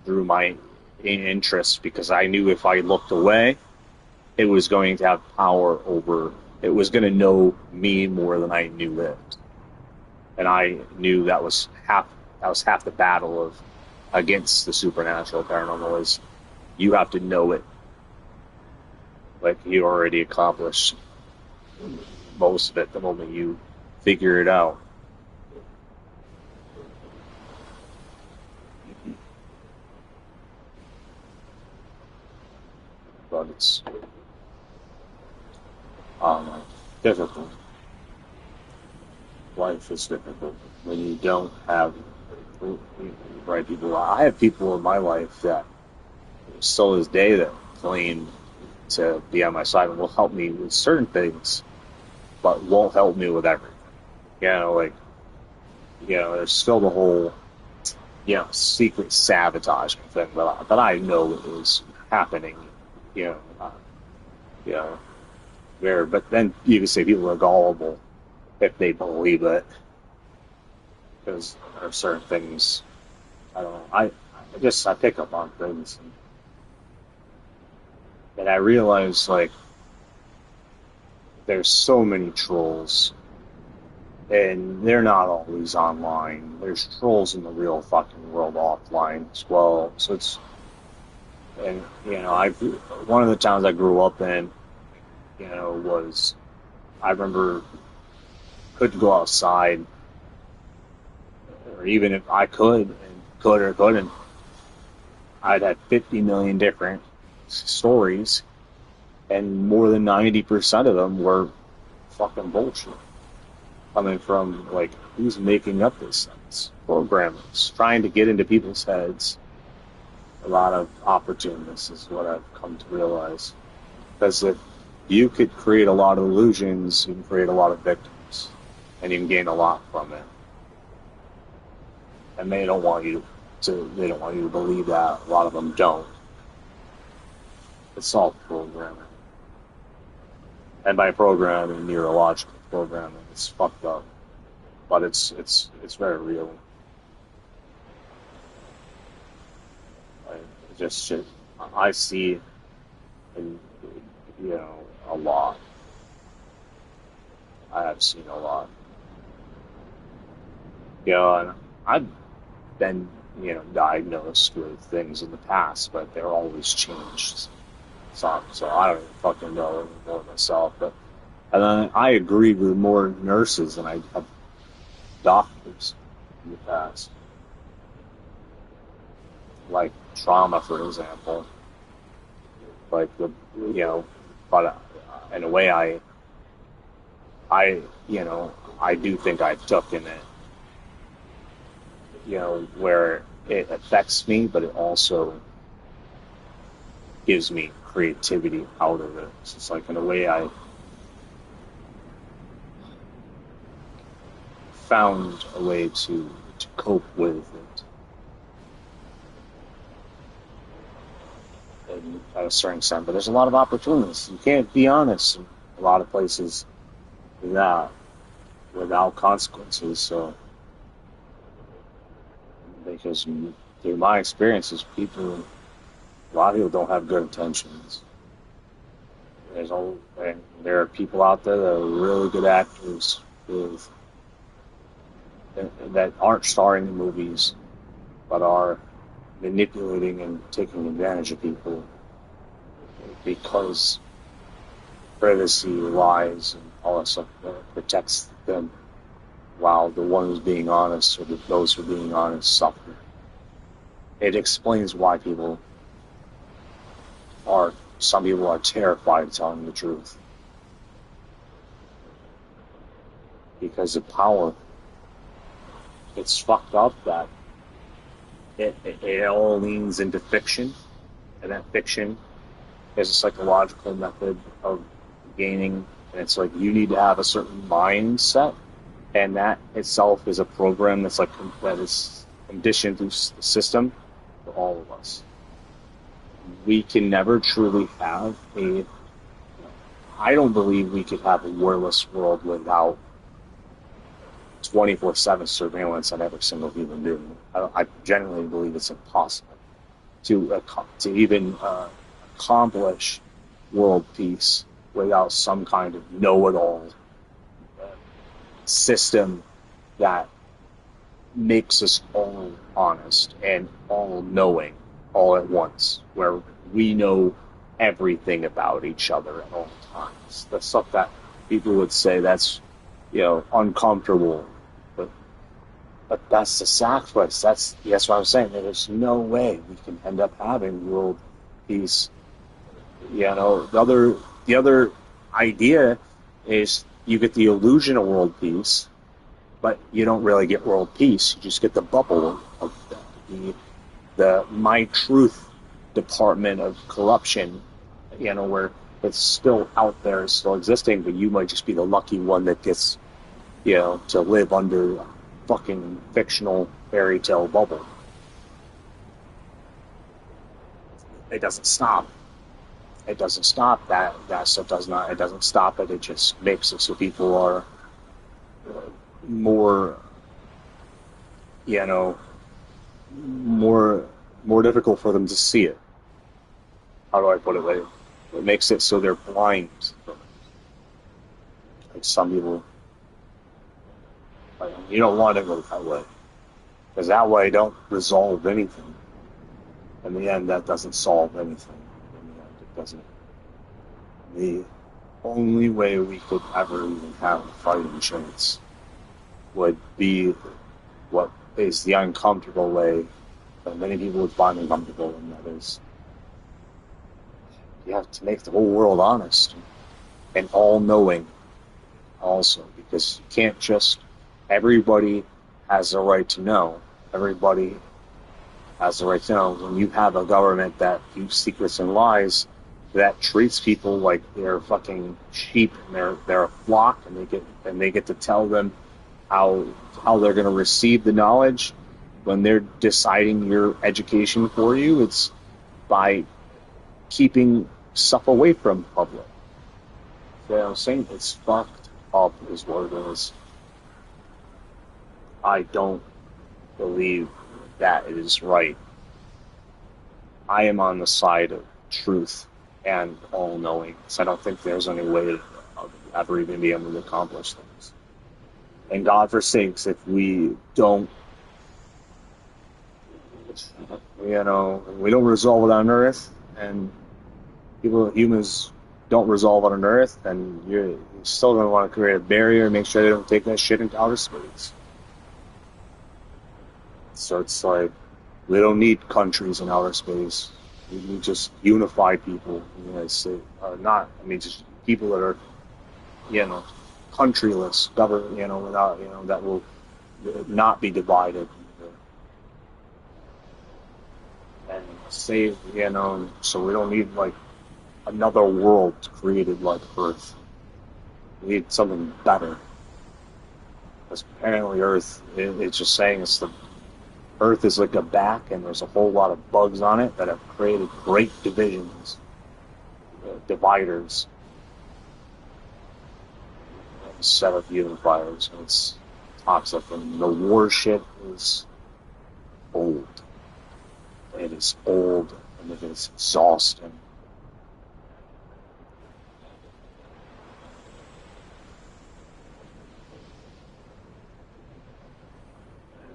drew my interest, because I knew if I looked away, it was going to have power over, it was going to know me more than I knew it. And I knew that was half the battle of against the supernatural paranormal, is you have to know it. Like, you already accomplished most of it the moment you figure it out. But it's difficult. Life is difficult when you don't have the right people. I have people in my life that still this day that claim to be on my side and will help me with certain things, but won't help me with everything. There's still the whole, secret sabotaging thing that I know is happening. But then you can say people are gullible if they believe it, because there are certain things, I don't know, I pick up on things, and I realize, like, there's so many trolls, and they're not always online. There's trolls in the real fucking world offline as well. So it's, and one of the towns I grew up in, was, I remember, couldn't go outside, or even if I could or couldn't, I'd had 50 million different stories, and more than 90% of them were fucking bullshit. Coming from, like, who's making up these things? Programmers, trying to get into people's heads. A lot of opportunists is what I've come to realize. Because if you could create a lot of illusions, you can create a lot of victims, and you can gain a lot from it. And they don't want you to believe that. A lot of them don't. It's all programming. And by programming, neurological programming, it's fucked up. But it's very real. I see, and a lot. I have seen a lot. And I've been, diagnosed with things in the past, but they're always changed. So I don't even fucking know anymore myself. But and then I agree with more nurses than I have doctors in the past. Like trauma, for example. Like but in a way, I do think I've taken it, where it affects me, but it also gives me creativity out of it. So it's like, in a way, I found a way to cope with it. And at a certain extent, but there's a lot of opportunities. You can't be honest in a lot of places without consequences. So, because through my experiences, people lot of people don't have good intentions. And there are people out there that are really good actors that aren't starring in movies, but are manipulating and taking advantage of people because privacy, lies, and all that stuff protects them, while the one who's being honest, or those who are being honest, suffer. It explains why some people are terrified of telling the truth. Because of power. It's fucked up that it all leans into fiction, and that fiction is a psychological method of gaining, and it's like you need to have a certain mindset, and that itself is a program that is conditioned through the system for all of us. We can never truly have I don't believe we could have a warless world without 24/7 surveillance on every single human being. I genuinely believe it's impossible to even accomplish world peace without some kind of know-it-all system that makes us all honest and all knowing all at once, where we know everything about each other at all times. The stuff that people would say that's uncomfortable, but that's the sacrifice. That's what I'm saying. There's no way we can end up having world peace. The other idea is you get the illusion of world peace, but you don't really get world peace. You just get the bubble of the My Truth department of corruption, where it's still out there, it's still existing, but you might just be the lucky one that gets, to live under a fucking fictional fairy tale bubble. It doesn't stop. It doesn't stop. That stuff does not. It doesn't stop it. It just makes it so people are more, more difficult for them to see it. How do I put it? It makes it so they're blind. Like some people, you don't want to go that way, because that way don't resolve anything. In the end, that doesn't solve anything. In the end, it doesn't. The only way we could ever even have a fighting chance would be what is the uncomfortable way that many people would find uncomfortable, and that is you have to make the whole world honest and all-knowing also, because you can't just... Everybody has the right to know. Everybody has the right to know. When you have a government that keeps secrets and lies, that treats people like they're fucking sheep, and they're a flock, and they get to tell them how they're going to receive the knowledge when they're deciding your education for you. It's by keeping stuff away from the public. I'm saying it's fucked up is what it is. I don't believe that it is right. I am on the side of truth and all-knowing, so I don't think there's any way of ever even be able to accomplish things. And God forsakes if we don't, we don't resolve it on Earth, and humans don't resolve it on Earth, then you're still going to want to create a barrier and make sure they don't take that shit into outer space. So it's like, we don't need countries in outer space. We need just unified people in the United States. Just people that are, countryless, without, that will not be divided. And save, so we don't need, another world created like Earth. We need something better. Because apparently Earth, it's just saying Earth is like a back, and there's a whole lot of bugs on it that have created great divisions, dividers, instead of unifiers. And it's toxic, and the war shit is old. It is old, And if it's exhausting.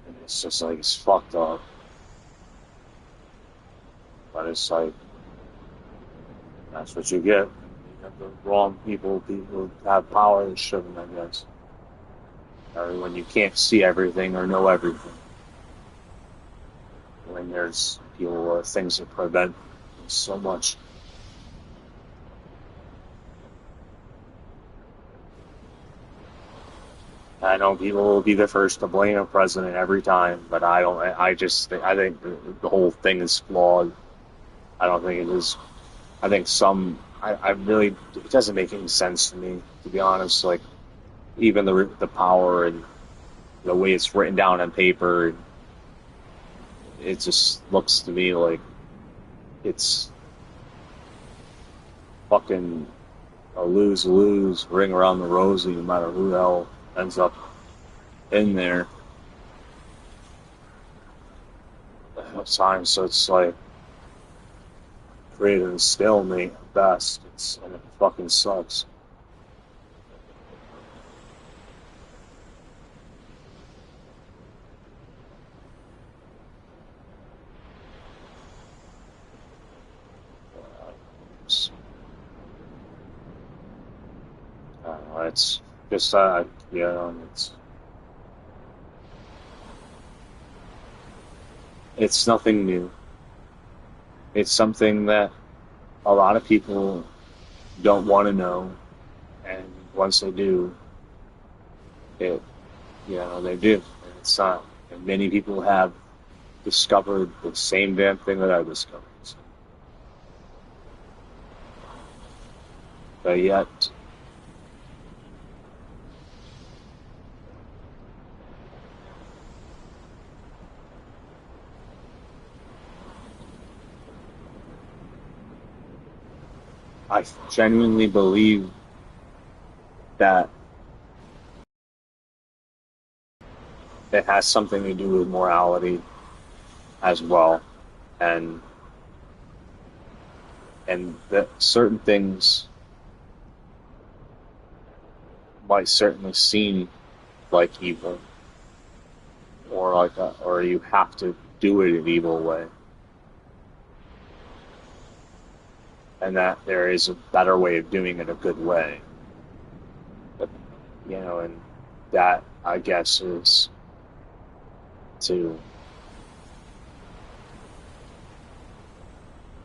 And it's just like, it's fucked up. But it's like, that's what you get. You have the wrong people who have power that shouldn't, I guess. Or when you can't see everything or know everything. When there's people or things that prevent so much. I know people will be the first to blame a president every time, but I don't. I think the whole thing is flawed. I don't think it is. I think I really, it doesn't make any sense to me, to be honest. Like, even the power and the way it's written down on paper, it just looks to me like it's fucking a lose-lose, ring around the rosy, no matter who the hell ends up in there. At times, so it's like creating a stalemate at best. And it fucking sucks. It's just it's nothing new. It's something that a lot of people don't want to know, and once they do, they do. And it's not. And many people have discovered the same damn thing that I discovered. But yet, I genuinely believe that it has something to do with morality as well, and that certain things might certainly seem like evil, or you have to do it an evil way. And that there is a better way of doing it a good way. But, and that, I guess, is to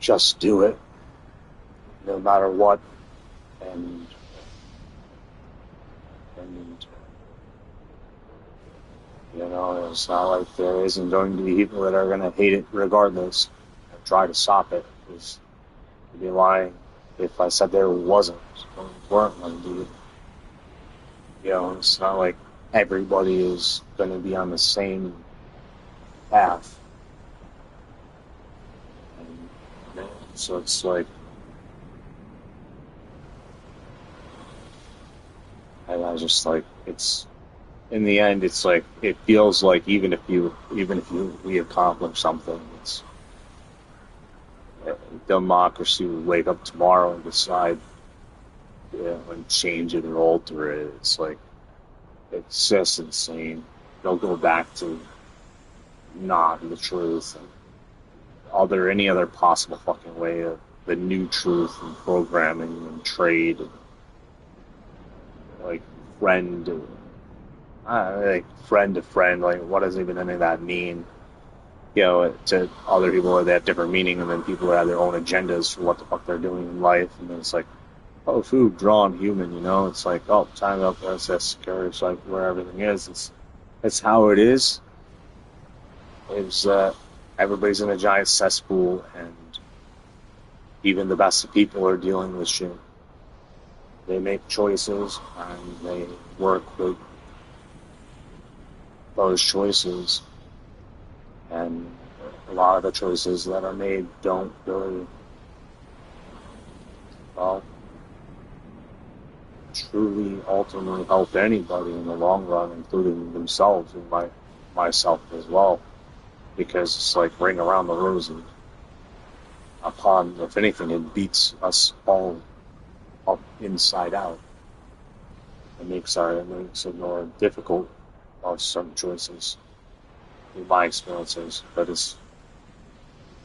just do it, no matter what, and it's not like there isn't going to be people that are going to hate it regardless and try to stop it. I'd be lying if I said there wasn't, or weren't going to be. It's not like everybody is going to be on the same path. And so it's like, and I just like, it's, in the end, it's like, it feels like even if we accomplish something, it's, democracy would wake up tomorrow and decide and change it or alter it. It's like, it's just insane. They'll go back to not the truth. And any other possible fucking way of the new truth and programming and trade and like friend to friend, like what does even any of that mean? To other people that have different meaning, and then people that have their own agendas for what the fuck they're doing in life, and then it's like, oh, food, drawn, human, it's like, oh, time up, that's secure, it's like where everything is, it's how it is. It's everybody's in a giant cesspool, and even the best of people are dealing with shit. They make choices, and they work with those choices. And a lot of the choices that are made don't really, truly, ultimately help anybody in the long run, including themselves and myself as well, because it's like ring around the rosy. upon, if anything, it beats us all up inside out. It makes it more difficult on some choices, in my experiences. But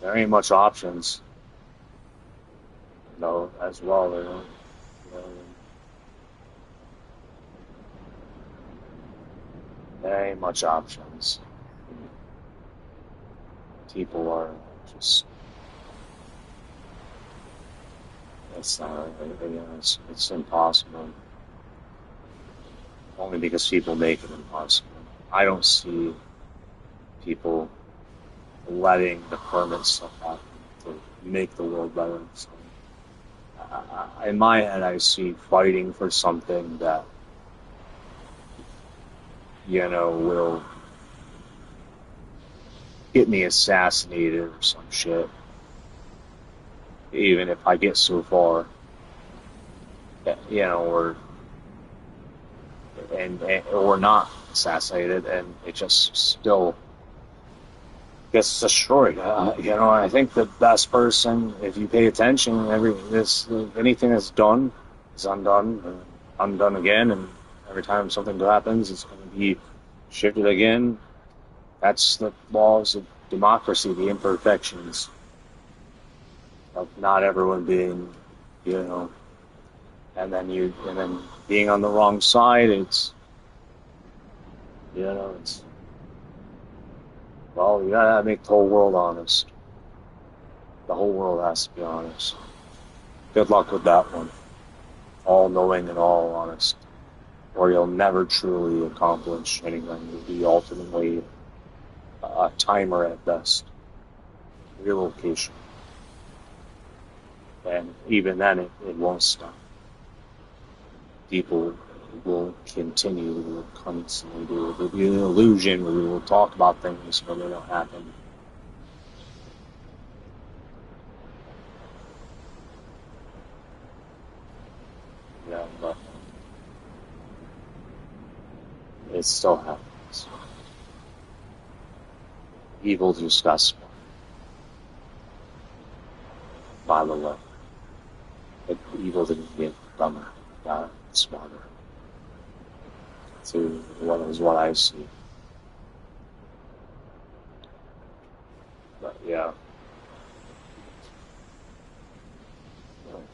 there ain't much options, as well. There ain't much options. People are just. It's impossible. Only because people make it impossible. I don't see people letting the permanent stuff happen to make the world better. So, in my head, I see fighting for something that, will get me assassinated or some shit. Even if I get so far, or not assassinated, and it just still gets destroyed. I think the best person, if you pay attention, anything that's done is undone, and undone again, and every time something happens, it's going to be shifted again. That's the laws of democracy, the imperfections of not everyone being, and then being on the wrong side. Well, you gotta make the whole world honest. The whole world has to be honest. Good luck with that one. All knowing and all honest. Or you'll never truly accomplish anything. You'll be ultimately a timer at best. Relocation. And even then, it won't stop. People will continue to constantly do it. It'll be an illusion where we will talk about things when they don't happen. Yeah, but it still happens. Evil disgusts me. By the way. But evil didn't get dumber, got smarter. To what I see. But yeah.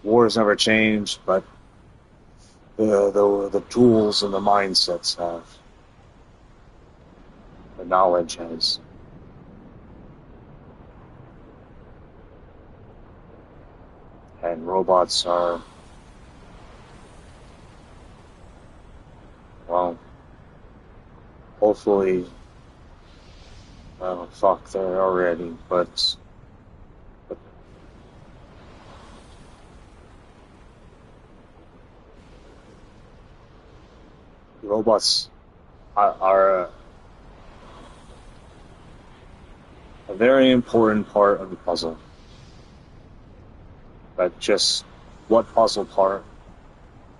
Wars never change, but the tools and the mindsets have. The knowledge has. And robots are, well, hopefully, they're already, but robots are a very important part of the puzzle. But just what puzzle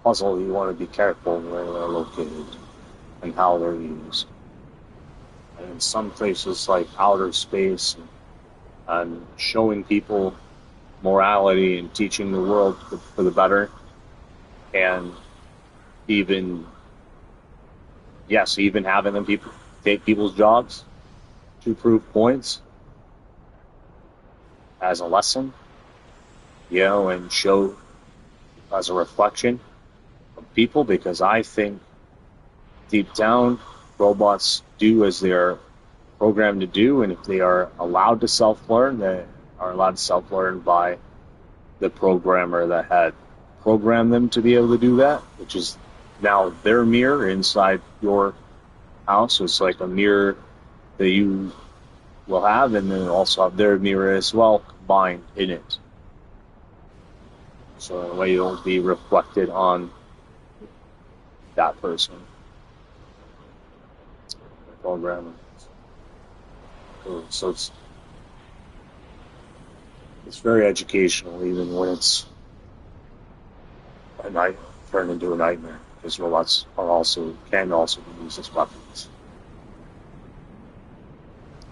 you want to be careful where they're located and how they're used. And in some places like outer space and showing people morality and teaching the world for the better, and even having them take people's jobs to prove points as a lesson, and show as a reflection of people, because I think deep down robots do as they're programmed to do, and if they are allowed to self-learn, they are allowed to self-learn by the programmer that had programmed them to be able to do that, which is now their mirror inside your house. So it's like a mirror that you will have, and then also have their mirror as well combined in it. So in a way you'll be reflected on that person. The programmer. So it's very educational, even when it's a night turned into a nightmare, because robots can also be used as weapons.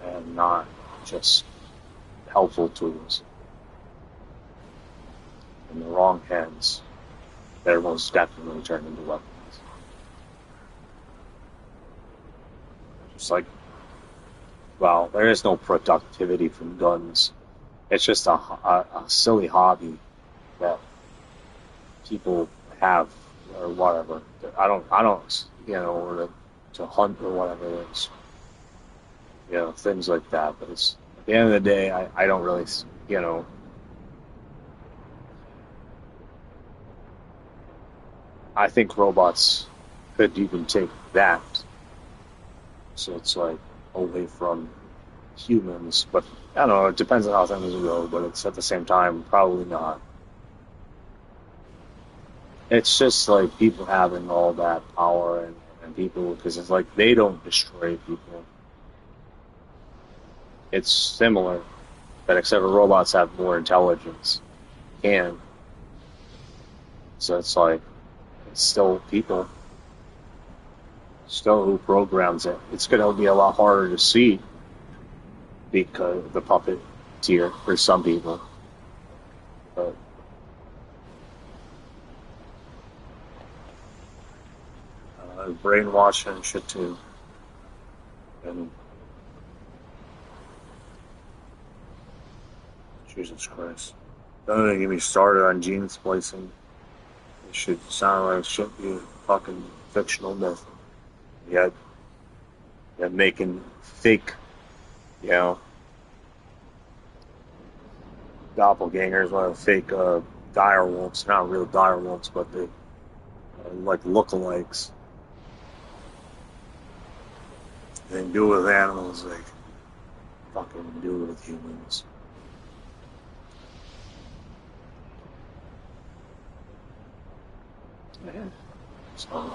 And not just helpful tools. in the wrong hands, they're most definitely turned into weapons. Just like, well, there is no productivity from guns. It's just a silly hobby that people have or whatever. I don't, or to hunt or whatever. It's, things like that. But it's at the end of the day, I don't really, I think robots could even take that. So it's like away from humans, but I don't know. It depends on how things go. But it's at the same time probably not. It's just like people having all that power and people, because it's like they don't destroy people. It's similar, but except for robots have more intelligence, and so it's like it's still people, still who programs it. It's going to be a lot harder to see because the puppeteer for some people, but brainwashing and shit too, and Jesus Christ. Don't even get me started on gene splicing. It should sound like it should be a fucking fictional myth. Yet making fake, doppelgangers, fake dire wolves, not real dire wolves, but they like lookalikes. They do it with animals, they fucking do it with humans. Man. So,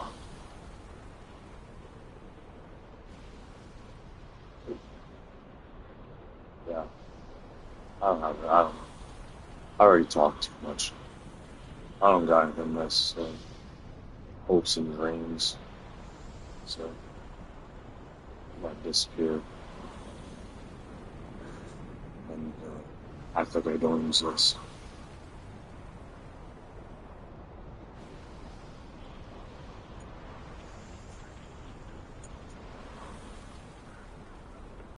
yeah. I don't know. I already talked too much. I don't got anything less hopes and dreams. So, I might disappear. And act like I don't exist.